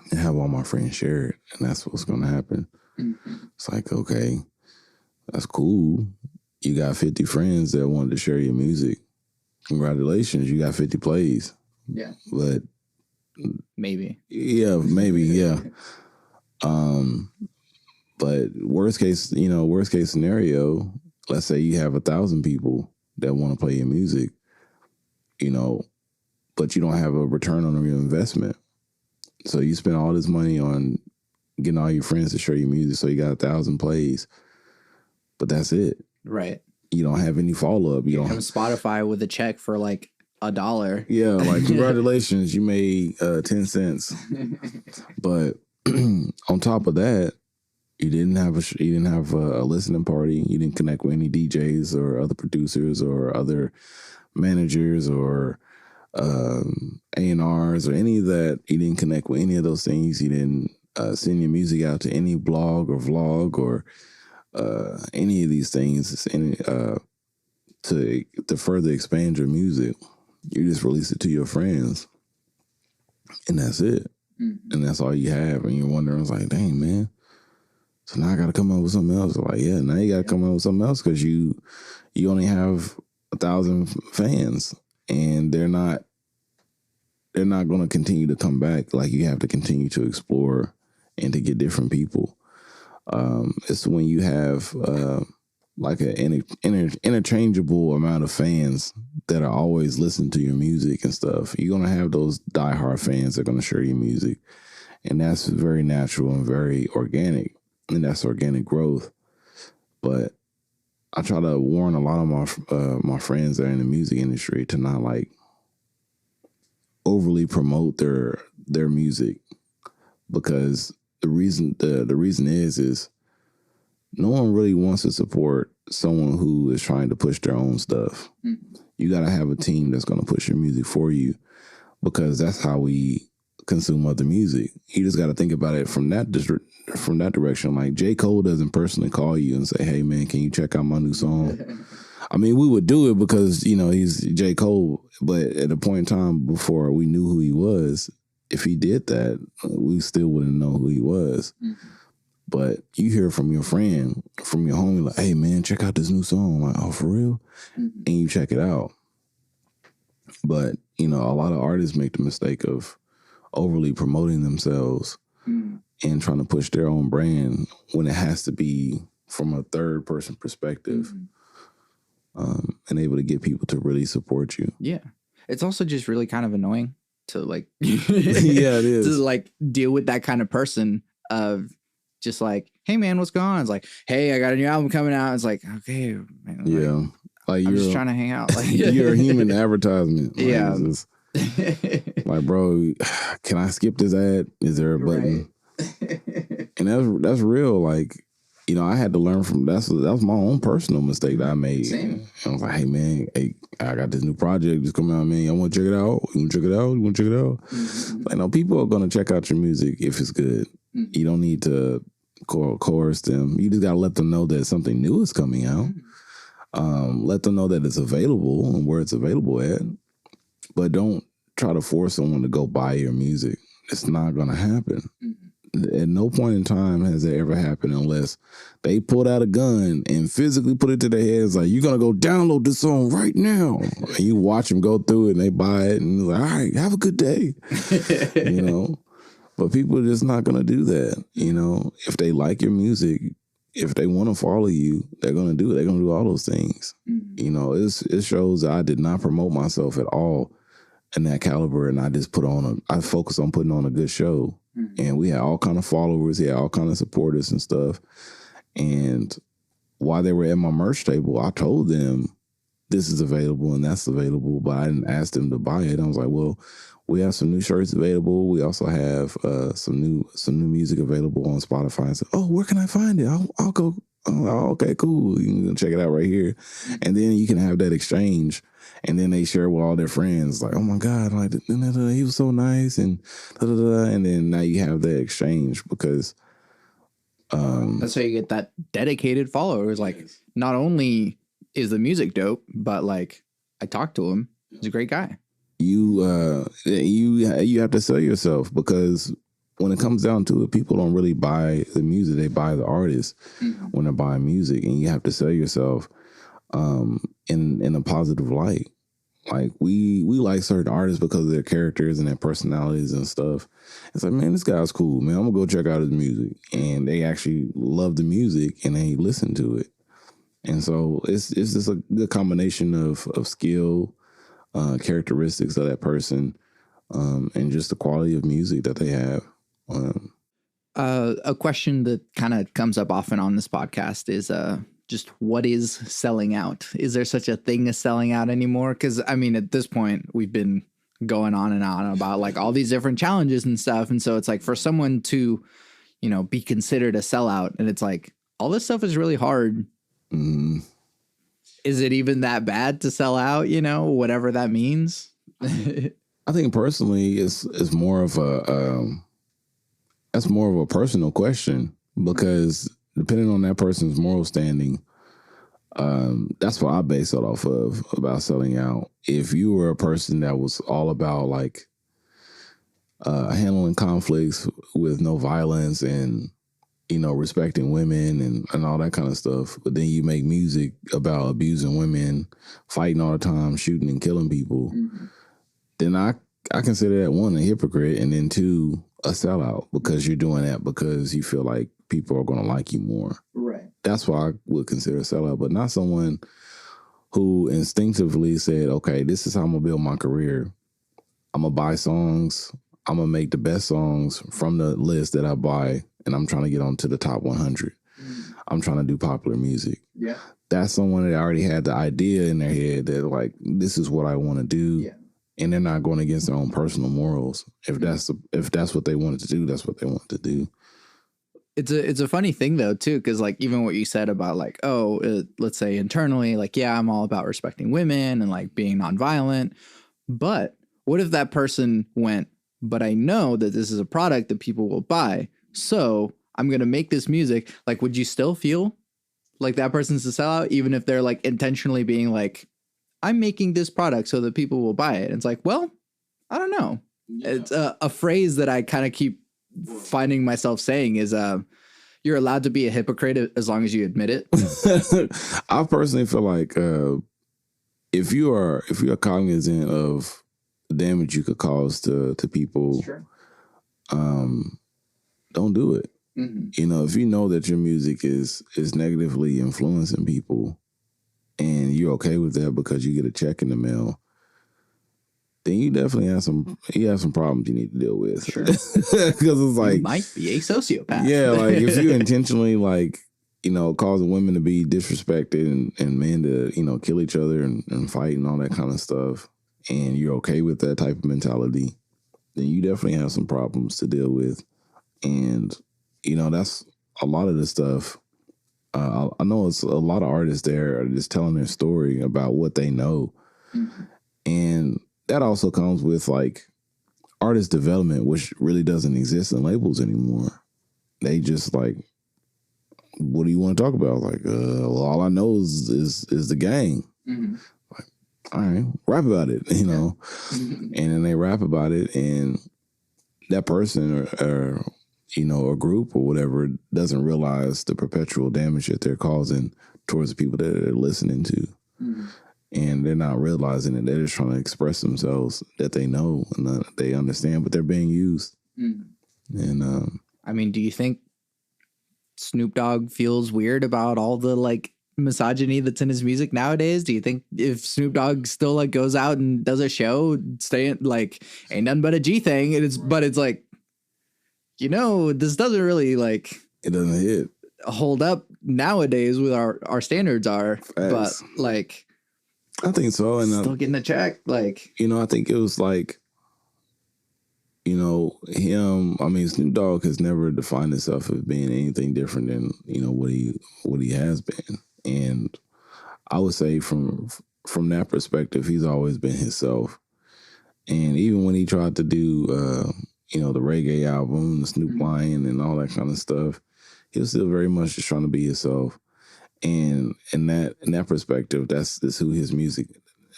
and have all my friends share it. And that's what's going to happen. Mm-hmm. It's like, okay, that's cool. You got 50 friends that wanted to share your music. Congratulations, you got 50 plays.
Yeah.
But
maybe.
Yeah, maybe, yeah. But worst case scenario, let's say you have 1,000 people that want to play your music, you know, but you don't have a return on your investment. So you spend all this money on getting all your friends to share your music, so you got 1,000 plays, but that's it.
Right.
You don't have any follow up. You don't
come Spotify with a check for like $1.
Yeah, like congratulations, you made 10 cents. But on top of that, you didn't have a listening party. You didn't connect with any DJs or other producers or other managers or A&Rs or any of that. You didn't connect with any of those things. You didn't send your music out to any blog or vlog or any of these things to further expand your music. You just release it to your friends, and that's it. Mm-hmm. And that's all you have. And you're wondering, it's like, dang, man. So now I got to come up with something else. Like, yeah, now you got to come up with something else because you only have 1,000 fans, and they're not going to continue to come back. Like, you have to continue to explore and to get different people. It's when you have like an interchangeable amount of fans that are always listening to your music and stuff. You're going to have those diehard fans that are going to share your music. And that's very natural and very organic. And that's organic growth. But I try to warn a lot of my friends that are in the music industry to not like overly promote their music, because the reason is no one really wants to support someone who is trying to push their own stuff. Mm-hmm. You got to have a team that's going to push your music for you, because that's how we consume other music. You just got to think about it from that direction. Like, J. Cole doesn't personally call you and say, "Hey man, can you check out my new song?" I mean, we would do it because, you know, he's J. Cole, but at a point in time before we knew who he was, if he did that, we still wouldn't know who he was. Mm-hmm. But you hear from your friend, from your homie, like, "Hey man, check out this new song." Like, "Oh, for real?" Mm-hmm. And you check it out. But, you know, a lot of artists make the mistake of overly promoting themselves and trying to push their own brand when it has to be from a third person perspective, and able to get people to really support you.
Yeah. It's also just really kind of annoying to like,
Yeah, it is.
to like deal with that kind of person of just like, hey man, what's going on? It's like, hey, I got a new album coming out. It's like, okay, man.
Yeah. Like
I'm just trying to hang out. Like,
you're a human advertisement. Like,
yeah.
like, bro, can I skip this ad? Is there a button? Right. And that's real. Like, you know, I had to learn from that was my own personal mistake that I made.
Same.
I was like, hey man, I got this new project just coming out, man. I want to check it out. You want to check it out? You want to check it out? Mm-hmm. Like, no, people are gonna check out your music if it's good. Mm-hmm. You don't need to coerce them. You just gotta let them know that something new is coming out. Let them know that it's available and where it's available at. But don't try to force someone to go buy your music. It's not gonna happen. Mm-hmm. At no point in time has it ever happened unless they pulled out a gun and physically put it to their heads like, you're going to go download this song right now. And you watch them go through it and they buy it and they're like, all right, have a good day. You know? But people are just not going to do that. You know? If they like your music, if they want to follow you, they're going to do it. They're going to do all those things. Mm-hmm. You know, it shows that I did not promote myself at all in that caliber, and I just I focused on putting on a good show. Mm-hmm. And we had all kind of followers, he had all kind of supporters and stuff. And while they were at my merch table, I told them this is available and that's available, but I didn't ask them to buy it. I was like, well, we have some new shirts available. We also have some new music available on Spotify. I said, oh, where can I find it? I'll go. Oh, okay, cool. You can check it out right here. And then you can have that exchange. And then they share with all their friends, like, oh my God, like he was so nice, and and then now you have that exchange because
that's how you get that dedicated followers. Like, not only is the music dope, but like I talked to him, he's a great guy.
You have to sell yourself, because when it comes down to it, people don't really buy the music; they buy the artist when they're buying music, and you have to sell yourself in a positive light. Like we like certain artists because of their characters and their personalities and stuff. It's like, man, this guy's cool, man. I'm gonna go check out his music, and they actually love the music and they listen to it. And so it's just a good combination of skill, characteristics of that person, and just the quality of music that they have.
A question that kind of comes up often on this podcast is just what is selling out? Is there such a thing as selling out anymore? Because I mean, at this point, we've been going on and on about like all these different challenges and stuff. And so it's like for someone to, you know, be considered a sellout, and it's like all this stuff is really hard. Mm. Is it even that bad to sell out? You know, whatever that means.
I think personally, it's more of that's more of a personal question, because depending on that person's moral standing, that's what I base it off of about selling out. If you were a person that was all about like handling conflicts with no violence and, you know, respecting women and all that kind of stuff, but then you make music about abusing women, fighting all the time, shooting and killing people, then I consider that, one, a hypocrite, and then two, a sellout, because you're doing that because you feel like people are going to like you more. Right. That's why I would consider a sellout, but not someone who instinctively said, okay, this is how I'm going to build my career. I'm going to buy songs. I'm going to make the best songs from the list that I buy, and I'm trying to get onto the top 100. I'm trying to do popular music. Yeah. That's someone that already had the idea in their head that, like, this is what I want to do. Yeah. And they're not going against their own personal morals. If that's what they wanted to do, that's what they wanted to do.
It's a funny thing though too, because like even what you said about like, let's say internally, like, yeah, I'm all about respecting women and like being nonviolent. But what if that person went, but I know that this is a product that people will buy, so I'm gonna make this music. Like, would you still feel like that person's a sellout, even if they're like intentionally being like, I'm making this product so that people will buy it? And it's like, well, I don't know. Yeah. It's a phrase that I kind of keep finding myself saying is, you're allowed to be a hypocrite as long as you admit it.
I personally feel like if you're cognizant of the damage you could cause to people, sure, don't do it.
Mm-hmm.
You know, if you know that your music is negatively influencing people and you're okay with that because you get a check in the mail, then you definitely have some problems you need to deal with.
Sure.
Because it's like,
you might be a sociopath.
Yeah, like if you intentionally like, you know, causing women to be disrespected and men to, you know, kill each other and fight and all that kind of stuff, and you're okay with that type of mentality, then you definitely have some problems to deal with. And, you know, that's a lot of the stuff. I know it's a lot of artists there are just telling their story about what they know.
Mm-hmm.
And that also comes with like artist development, which really doesn't exist in labels anymore. They just like, what do you want to talk about? Like, well, all I know is the gang.
Mm-hmm.
Like, all right, rap about it, you know.
Mm-hmm.
And then they rap about it, and that person or you know, a group or whatever doesn't realize the perpetual damage that they're causing towards the people that they're listening to.
Mm-hmm.
And they're not realizing it. They're just trying to express themselves that they know and that they understand, but they're being used.
Mm-hmm.
And
I mean, do you think Snoop Dogg feels weird about all the like misogyny that's in his music nowadays? Do you think if Snoop Dogg still like goes out and does a show, staying like ain't nothing but a G thing, but it's like, you know, this doesn't really like
it doesn't hit
hold up nowadays with our standards are,
Facts.
but like
I think so. And
still getting a check, like,
you know, I think it was like, you know, him. I mean, Snoop Dogg has never defined himself as being anything different than, you know, what he has been. And I would say from that perspective, he's always been himself. And even when he tried to do, you know, the reggae album, the Snoop Lion, and all that kind of stuff, he was still very much just trying to be himself. And in that perspective, that's who his music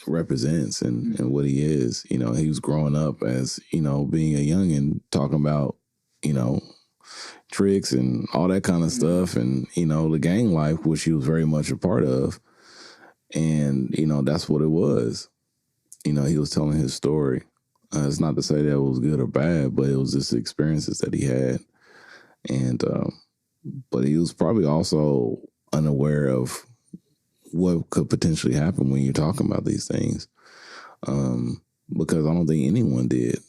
represents and what he is. You know, he was growing up as, you know, being a youngin', talking about, you know, tricks and all that kind of stuff, and, you know, the gang life, which he was very much a part of. And, you know, that's what it was. You know, he was telling his story. It's not to say that it was good or bad, but it was just the experiences that he had. And, but he was probably also unaware of what could potentially happen when you're talking about these things. Because I don't think anyone did.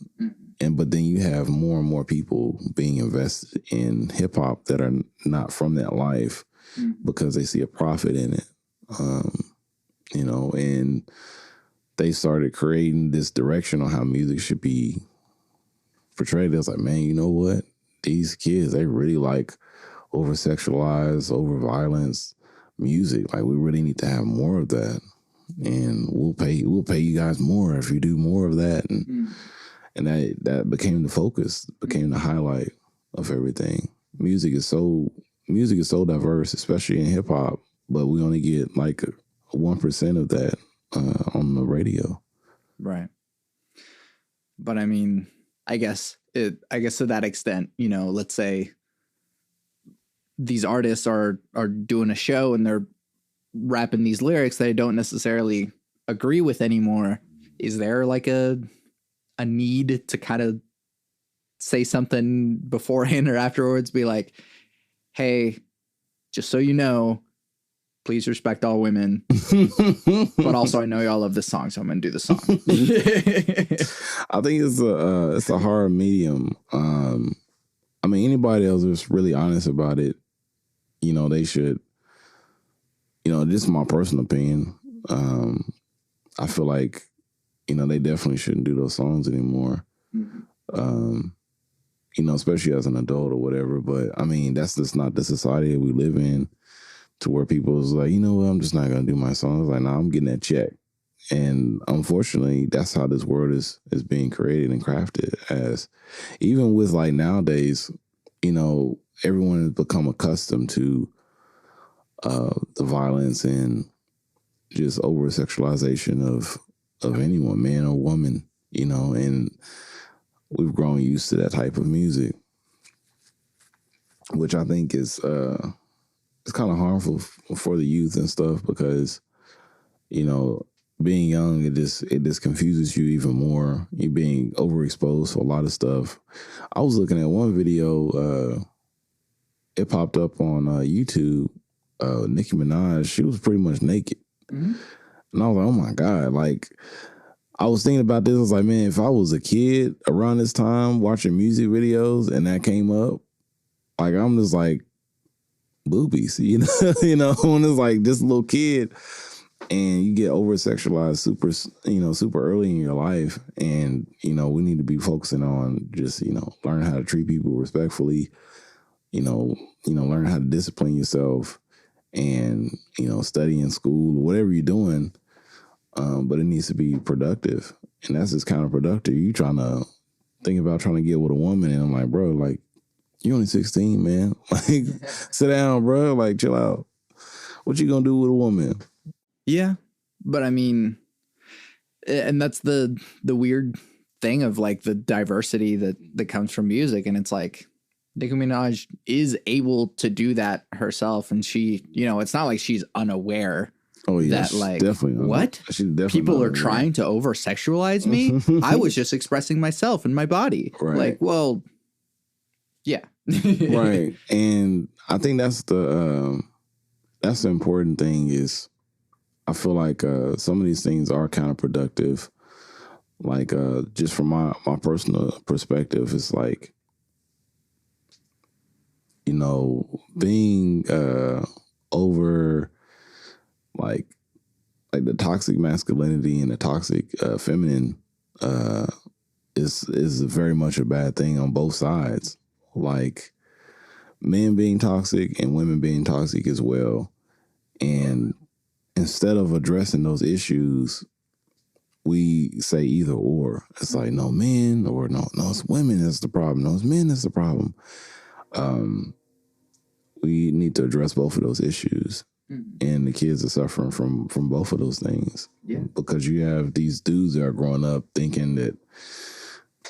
But then you have more and more people being invested in hip hop that are not from that life because they see a profit in it. You know, and they started creating this direction on how music should be portrayed. It was like, man, you know what? These kids, they really like over sexualized, over violence music. Like, we really need to have more of that. And we'll pay you guys more if you do more of that. And that became the focus, became the highlight of everything. Music is so diverse, especially in hip hop, but we only get like 1% of that on the radio.
Right. But I mean, I guess to that extent, you know, let's say these artists are doing a show and they're rapping these lyrics that I don't necessarily agree with anymore. Is there like a need to kind of say something beforehand or afterwards, be like, hey, just so you know, please respect all women, but also I know y'all love this song, so I'm gonna do the song.
I think it's a hard medium. I mean, anybody else who's really honest about it, you know, they should, you know, this is my personal opinion. I feel like, you know, they definitely shouldn't do those songs anymore. You know, especially as an adult or whatever. But I mean, that's just not the society that we live in, to where people's like, you know what, I'm just not gonna do my songs. Like, nah, I'm getting that check. And unfortunately, that's how this world is being created and crafted. As even with like nowadays, you know, everyone has become accustomed to the violence and just over sexualization of anyone, man or woman, you know, and we've grown used to that type of music, which I think is it's kind of harmful for the youth and stuff, because, you know, being young, it just confuses you even more. You being overexposed to a lot of stuff. I was looking at one video. It popped up on YouTube. Nicki Minaj, she was pretty much naked, and I was like, oh my god! Like, I was thinking about this. I was like, man, if I was a kid around this time watching music videos and that came up, like, I'm just like, boobies, you know, when it's like this little kid. And you get over sexualized super early in your life. And, we need to be focusing on just, learning how to treat people respectfully, learn how to discipline yourself and, study in school, whatever you're doing. But it needs to be productive. And that's just counterproductive. You trying to think about trying to get with a woman. And I'm like, bro, like, you're only 16, man. Like, sit down, bro. Like, chill out. What you gonna do with a woman?
Yeah, but I mean, and that's the weird thing of like the diversity that comes from music. And it's like Nicki Minaj is able to do that herself. And she, it's not like she's unaware.
Oh, yeah.
That like,
definitely
what? People are trying to over sexualize me. I was just expressing myself and my body.
Right.
Like, well, yeah.
Right. And I think that's the important thing is, I feel like some of these things are counterproductive. Like, just from my personal perspective, it's like, being over like the toxic masculinity and the toxic feminine is very much a bad thing on both sides. Like, men being toxic and women being toxic as well. And instead of addressing those issues, we say either or. It's like, no, men, or no, it's women that's the problem. No, it's men that's the problem. We need to address both of those issues. And the kids are suffering from both of those things.
Yeah.
Because you have these dudes that are growing up thinking that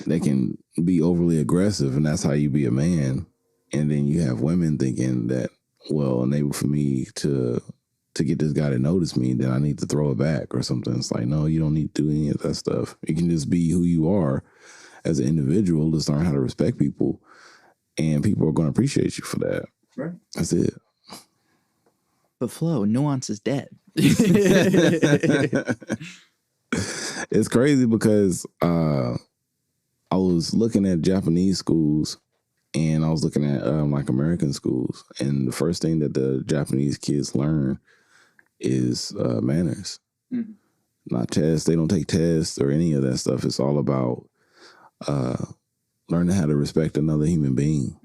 they can be overly aggressive and that's how you be a man. And then you have women thinking that, well, in order for me to get this guy to notice me, then I need to throw it back or something. It's like, no, you don't need to do any of that stuff. You can just be who you are as an individual. Just learn how to respect people, and people are going to appreciate you for that.
Right.
That's it.
But Flo, nuance is dead.
It's crazy because I was looking at Japanese schools and I was looking at like American schools, and the first thing that the Japanese kids learn is manners, not tests. They don't take tests or any of that stuff. It's all about learning how to respect another human being.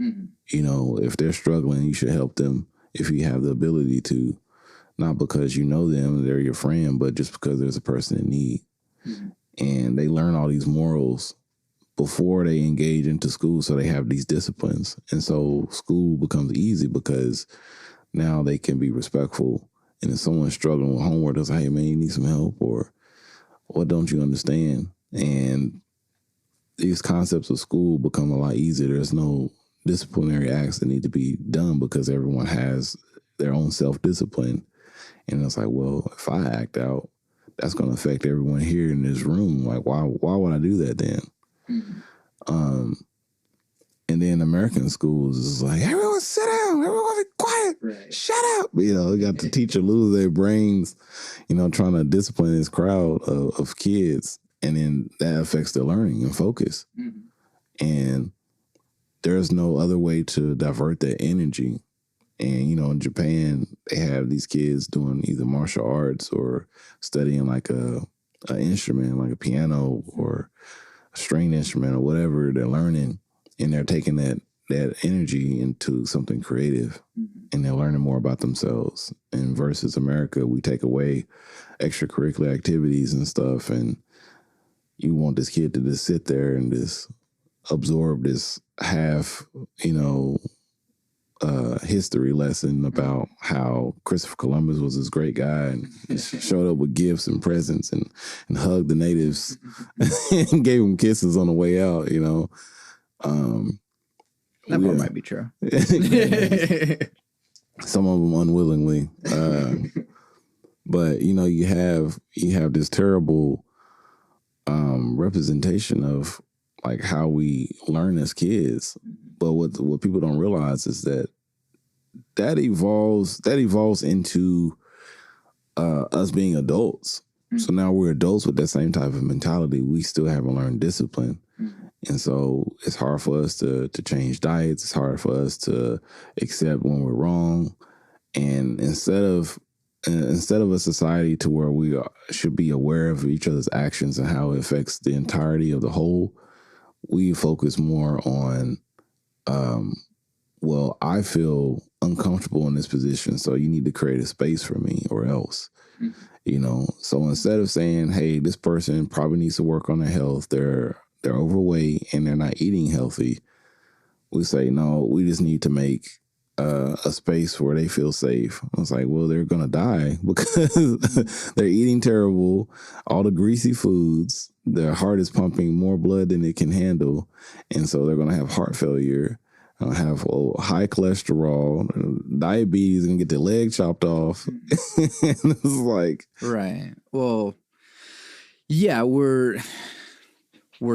If they're struggling, you should help them if you have the ability to, not because you know them, they're your friend, but just because there's a person in need. And they learn all these morals before they engage into school, so they have these disciplines. And so school becomes easy because now they can be respectful. And if someone's struggling with homework, they'll say, hey, man, you need some help, or what don't you understand? And these concepts of school become a lot easier. There's no disciplinary acts that need to be done because everyone has their own self-discipline. And it's like, well, if I act out, that's going to affect everyone here in this room. Like, why would I do that then? And then American schools is like, everyone sit down, everyone be quiet, right. Shut up. You got the teacher lose their brains, trying to discipline this crowd of kids. And then that affects their learning and focus. And there's no other way to divert that energy. And, in Japan, they have these kids doing either martial arts or studying like an instrument, like a piano or a stringed instrument or whatever they're learning. And they're taking that energy into something creative, and they're learning more about themselves. And versus America, we take away extracurricular activities and stuff. And you want this kid to just sit there and just absorb this half, history lesson about how Christopher Columbus was this great guy and showed up with gifts and presents and hugged the natives and gave them kisses on the way out,
That part might be true.
Some of them unwillingly. But you have this terrible representation of like how we learn as kids. But what people don't realize is that evolves into us being adults. So now we're adults with that same type of mentality. We still haven't learned discipline. And so it's hard for us to change diets. It's hard for us to accept when we're wrong. And instead of a society to where we should be aware of each other's actions and how it affects the entirety of the whole, we focus more on, well, I feel uncomfortable in this position, so you need to create a space for me or else. So instead of saying, hey, this person probably needs to work on their health, they're overweight and they're not eating healthy, we say, no, we just need to make a space where they feel safe. I was like, well, they're going to die because they're eating terrible, all the greasy foods, their heart is pumping more blood than it can handle, and so they're going to have heart failure, have high cholesterol, diabetes, and get their leg chopped off. And it's like,
right. Well, yeah, we're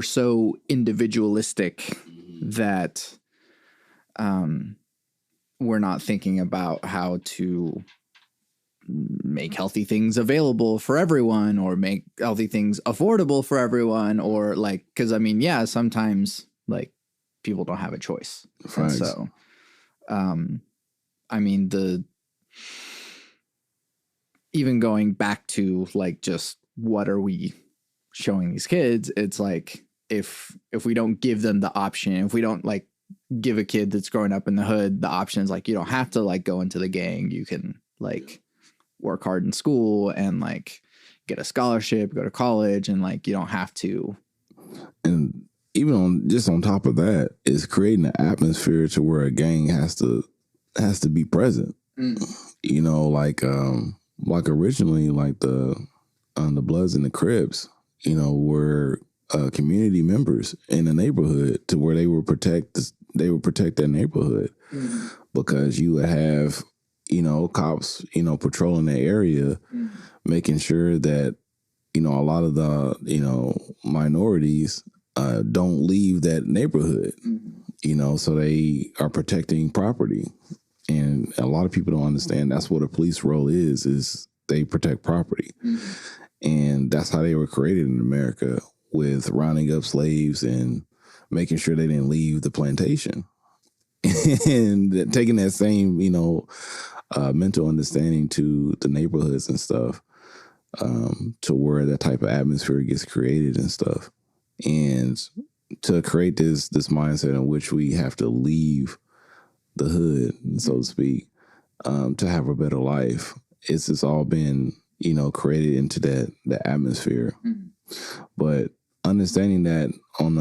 so individualistic that we're not thinking about how to make healthy things available for everyone or make healthy things affordable for everyone, or like, because I mean, yeah, sometimes like people don't have a choice. And so I mean, even going back to like just what are we showing these kids, it's like if we don't give them the option, if we don't like give a kid that's growing up in the hood the options, like you don't have to like go into the gang, you can like work hard in school and like get a scholarship, go to college, and like you don't have to.
And even on top of that is creating an atmosphere to where a gang has to be present. Like originally, like the Bloods and the Crips, were community members in the neighborhood to where they would protect their neighborhood, because you would have cops patrolling the area, making sure that a lot of the minorities don't leave that neighborhood, so they are protecting property. And a lot of people don't understand that's what a police role is they protect property. And that's how they were created in America, with rounding up slaves and making sure they didn't leave the plantation. And taking that same, mental understanding to the neighborhoods and stuff, to where that type of atmosphere gets created and stuff. And to create this mindset in which we have to leave the hood, so to speak, to have a better life. It's just all been, created into that atmosphere. But understanding that on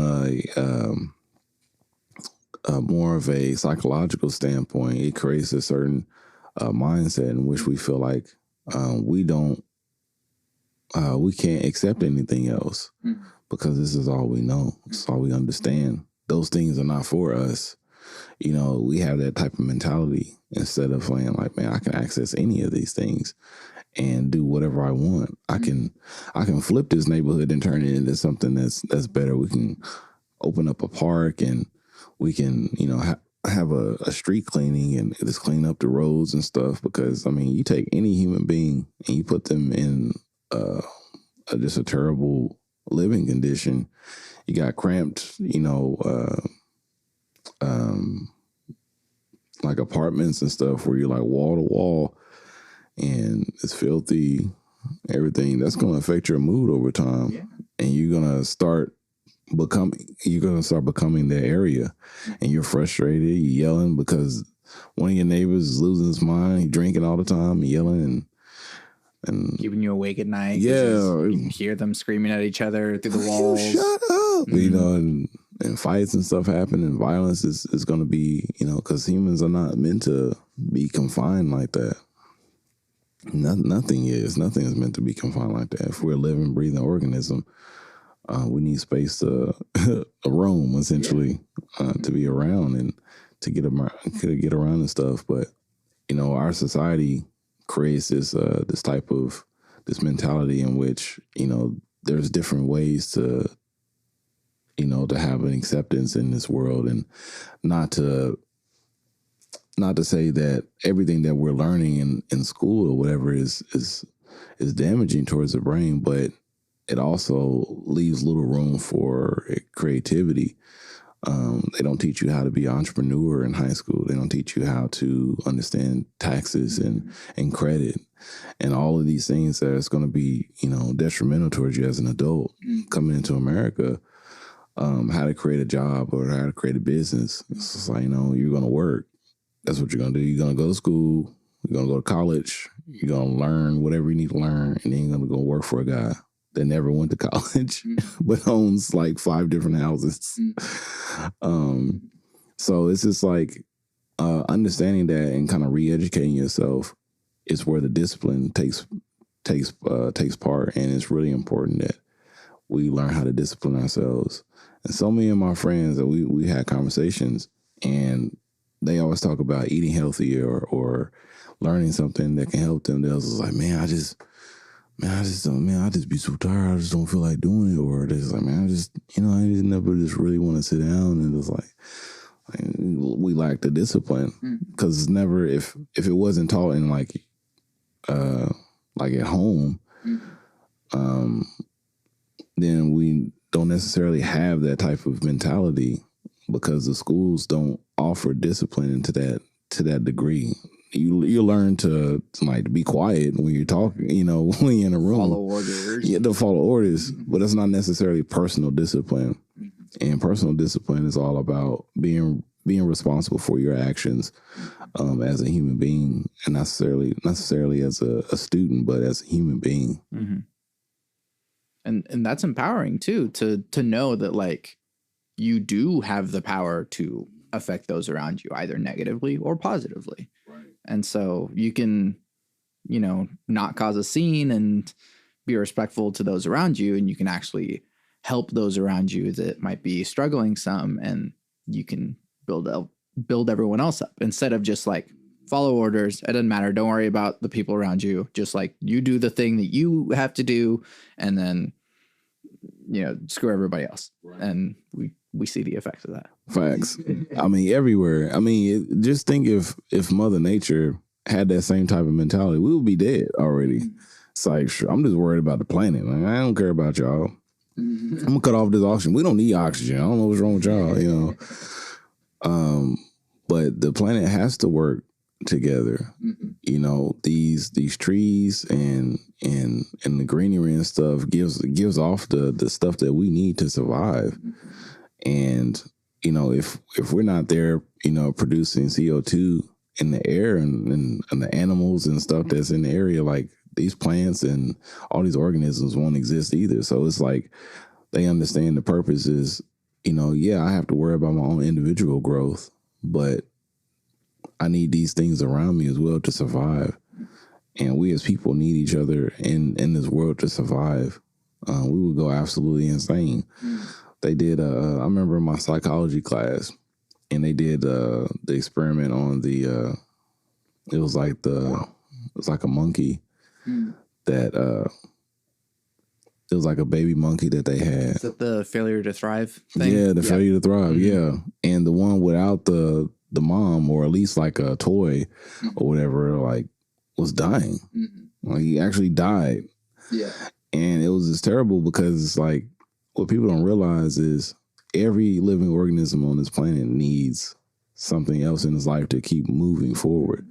a more of a psychological standpoint, it creates a certain mindset in which we feel like we can't accept anything else, because this is all we know. It's all we understand. Those things are not for us. We have that type of mentality instead of saying like, man, I can access any of these things and do whatever I want. I can flip this neighborhood and turn it into something that's better. We can open up a park and we can, have a street cleaning and just clean up the roads and stuff. Because I mean, you take any human being and you put them in just a terrible living condition. You got cramped, like apartments and stuff where you're like wall to wall and it's filthy, everything. That's going to affect your mood over time. Yeah. And you're going to start becoming the area, and you're frustrated, you're yelling because one of your neighbors is losing his mind. He's drinking all the time, yelling and
keeping you awake at night.
Yeah.
You can hear them screaming at each other through the walls.
Shut up. And fights and stuff happen, and violence is going to be, because humans are not meant to be confined like that. Nothing is meant to be confined like that. If we're a living, breathing organism, we need space to roam, essentially, to be around and to get around and stuff. But, our society creates this type of this mentality in which, there's different ways to, to have an acceptance in this world, and not to say that everything that we're learning in school or whatever is damaging towards the brain, but it also leaves little room for creativity. They don't teach you how to be an entrepreneur in high school. They don't teach you how to understand taxes and credit and all of these things that is going to be, detrimental towards you as an adult coming into America. How to create a job or how to create a business. It's just like, you're going to work. That's what you're going to do. You're going to go to school. You're going to go to college. You're going to learn whatever you need to learn. And then you're going to go work for a guy that never went to college, but owns like 5 different houses. So it's just like understanding that and kind of re-educating yourself is where the discipline takes part. And it's really important that we learn how to discipline ourselves. And so many of my friends that we had conversations, and they always talk about eating healthy or learning something that can help them. They're just like, I just be so tired. I just don't feel like doing it. Or they're just like, I just never just really want to sit down. And it's like we lack the discipline because it's never, if it wasn't taught in like at home, then we don't necessarily have that type of mentality because the schools don't offer discipline to that degree. You learn to like be quiet when you're talking, when you're in a room.
Follow orders.
Yeah, to follow orders, but it's not necessarily personal discipline. And personal discipline is all about being responsible for your actions as a human being, and necessarily as a student, but as a human being.
Mm-hmm. And that's empowering too, to know that like you do have the power to affect those around you, either negatively or positively. Right. And so you can, not cause a scene and be respectful to those around you, and you can actually help those around you that might be struggling some, and you can build everyone else up instead of just like follow orders. It doesn't matter. Don't worry about the people around you. Just like you do the thing that you have to do, and then screw everybody else. Right. And we see the effects of that.
Facts. I mean, everywhere. I mean, just think if Mother Nature had that same type of mentality, we would be dead already. It's like, sure, I'm just worried about the planet. Like, I don't care about y'all. I'm gonna cut off this oxygen. We don't need oxygen. I don't know what's wrong with y'all. But the planet has to work together. These trees and the greenery and stuff gives off the stuff that we need to survive. And if we're not there, producing CO2 in the air and the animals and stuff that's in the area, like these plants and all these organisms won't exist either. So it's like they understand the purpose is, I have to worry about my own individual growth, but I need these things around me as well to survive. And we as people need each other in this world to survive. We would go absolutely insane. They did, I remember in my psychology class, and they did the experiment on it was like a monkey that, it was like a baby monkey that they had.
Is that the failure to thrive thing?
Yeah, the failure to thrive, yeah. And the one without the mom, or at least like a toy or whatever, like was dying. Like he actually died. Yeah. And it was just terrible because it's like what people don't realize is every living organism on this planet needs something else in its life to keep moving forward.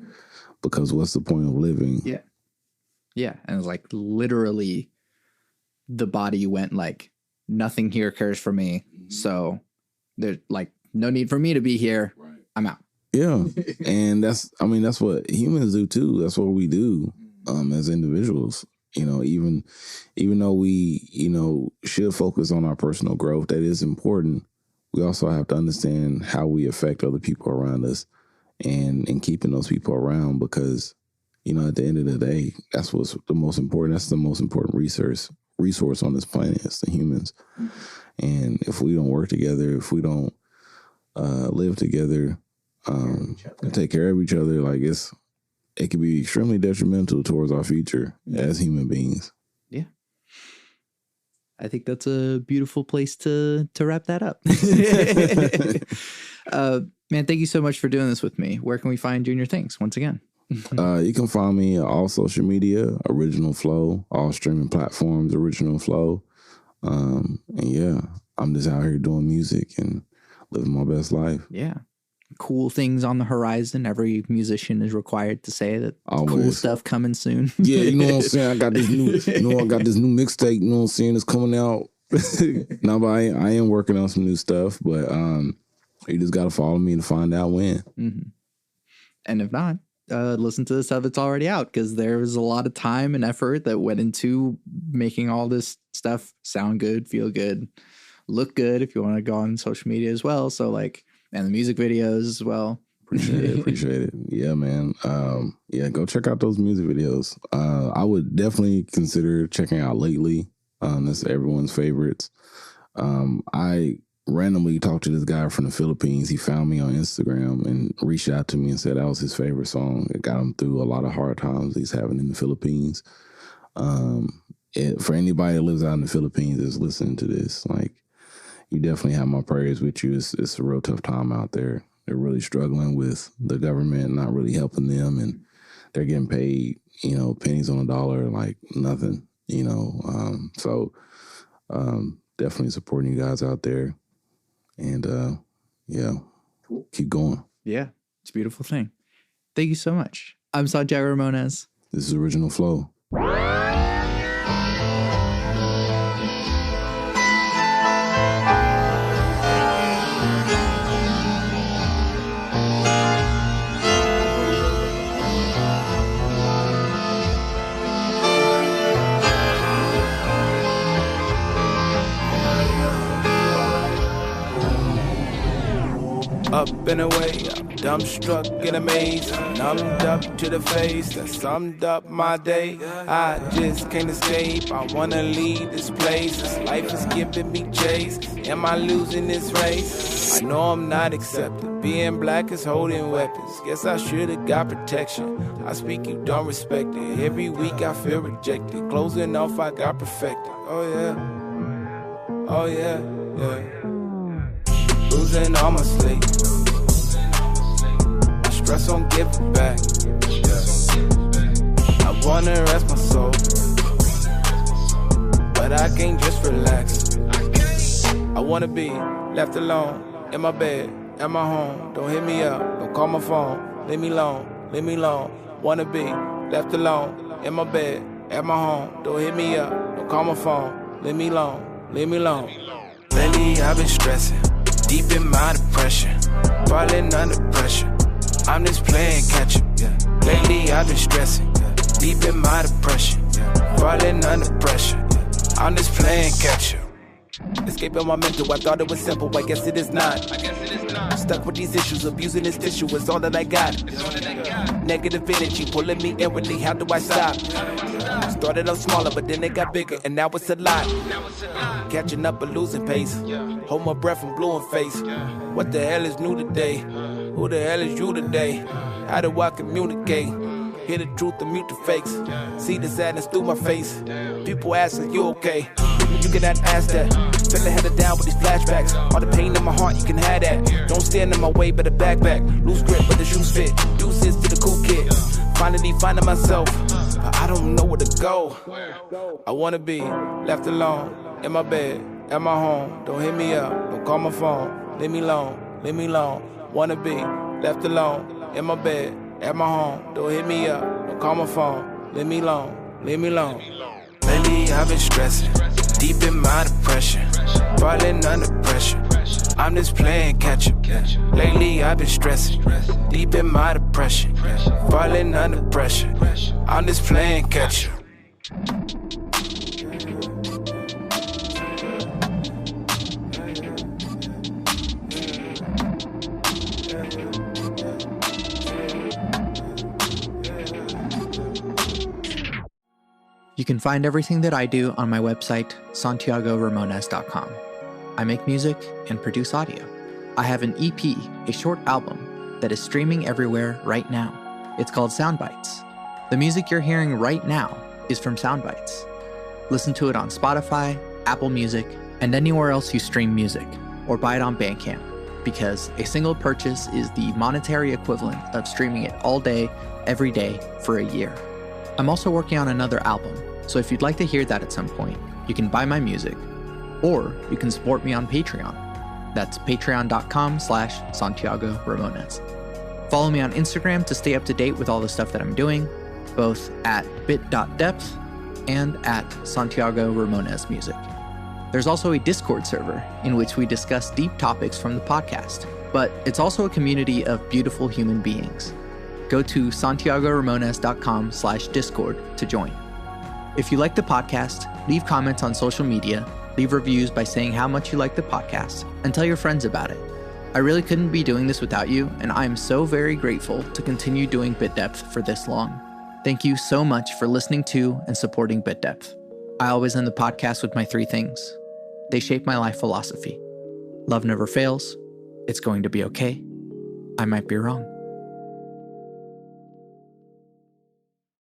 Because what's the point of living?
Yeah. Yeah. And it's like literally the body went like, nothing here cares for me. So there's like no need for me to be here. Right. I'm out.
Yeah. And that's what humans do too. That's what we do as individuals. Even though we, should focus on our personal growth, that is important. We also have to understand how we affect other people around us and keeping those people around, because, at the end of the day, that's what's the most important. That's the most important resource on this planet. It's the humans. And if we don't work together, if we don't live together, and take care of each other, like it can be extremely detrimental towards our future as human beings.
Yeah. I think that's a beautiful place to wrap that up. Man, thank you so much for doing this with me. Where can we find you and your things once again?
You can find me on all social media, Original Flow, all streaming platforms, Original Flow. And yeah, I'm just out here doing music and living my best life.
Yeah. Cool things on the horizon. Every musician is required to say that.
Always.
Cool stuff coming soon.
Yeah, you know what I'm saying? I got this new mixtape, you know what I'm saying, it's coming out. No, but I am working on some new stuff, but you just got to follow me to find out when.
Mm-hmm. And if not, listen to the stuff that's already out, because there was a lot of time and effort that went into making all this stuff sound good, feel good, look good, if you want to go on social media as well. So like, and the music videos as well.
Appreciate it. Yeah, man. Yeah, go check out those music videos. I would definitely consider checking out Lately. That's everyone's favorites. I randomly talked to this guy from the Philippines. He found me on Instagram and reached out to me and said that was his favorite song. It got him through a lot of hard times he's having in the Philippines. For anybody that lives out in the Philippines that's listening to this, like, you definitely have my prayers with you. It's a real tough time out there. They're really struggling with the government not really helping them, and they're getting paid, pennies on a dollar, like nothing, So definitely supporting you guys out there. And yeah, keep going.
Yeah, it's a beautiful thing. Thank you so much. I'm Santiago Ramones.
This is Original Flow.
Up and away, I'm dumbstruck in a maze, numbed up to the face that summed up my day. I just can't escape, I wanna leave this place. This life is giving me chase, am I losing this race? I know I'm not accepted, being black is holding weapons. Guess I should've got protection, I speak, you don't respect it. Every week I feel rejected, closing off I got perfected. Oh yeah, losing all my sleep, I stress on giving back, I wanna rest my soul, but I can't just relax. I wanna be left alone, in my bed, at my home. Don't hit me up, don't call my phone, leave me alone. Wanna be left alone, in my bed, at my home. Don't hit me up, don't call my phone, leave me alone. Lately I've been stressing, deep in my depression, falling under pressure. I'm just playing catch up. Lately I've been stressing, deep in my depression, falling under pressure. I'm just playing catch up. Escaping my mental, I thought it was simple, I guess it is not. Stuck with these issues, abusing this tissue is all that I got. Negative energy pulling me inwardly, how do I stop? Started off smaller, but then it got bigger, and now it's a lot. Catching up but losing pace, hold my breath and blue in face. What the hell is new today? Who the hell is you today? How do I communicate? Hear the truth and mute the fakes. See the sadness through my face. People ask, are you okay? You cannot ask that. Feeling headed down with these flashbacks. All the pain in my heart, you can have that. Don't stand in my way, better back. Loose grip, but the shoes fit. Deuces to the cool kid. Finally finding myself, but I don't know where to go. I wanna be left alone, in my bed, at my home. Don't hit me up, don't call my phone. Leave me alone. Wanna be left alone, in my bed, at my home. Don't hit me up, don't call my phone. Leave me alone. Lately I've been stressing, deep in my depression, falling under pressure. I'm just playing catch up. Lately I've been stressing, deep in my depression, falling under pressure. I'm just playing catch up.
You can find everything that I do on my website, santiagoramones.com. I make music and produce audio. I have an EP, a short album, that is streaming everywhere right now. It's called Sound Bytes. The music you're hearing right now is from Sound Bytes. Listen to it on Spotify, Apple Music, and anywhere else you stream music, or buy it on Bandcamp, because a single purchase is the monetary equivalent of streaming it all day, every day, for a year. I'm also working on another album, so if you'd like to hear that at some point, you can buy my music, or you can support me on Patreon. That's patreon.com/Santiago Ramones. Follow me on Instagram to stay up to date with all the stuff that I'm doing, both at bit.depth and at Santiago Ramones Music. There's also a Discord server in which we discuss deep topics from the podcast, but it's also a community of beautiful human beings. Go to santiagoramones.com/Discord to join. If you like the podcast, leave comments on social media, leave reviews by saying how much you like the podcast, and tell your friends about it. I really couldn't be doing this without you, and I am so very grateful to continue doing Bit Depth for this long. Thank you so much for listening to and supporting Bit Depth. I always end the podcast with my 3 things. They shape my life philosophy. Love never fails. It's going to be okay. I might be wrong.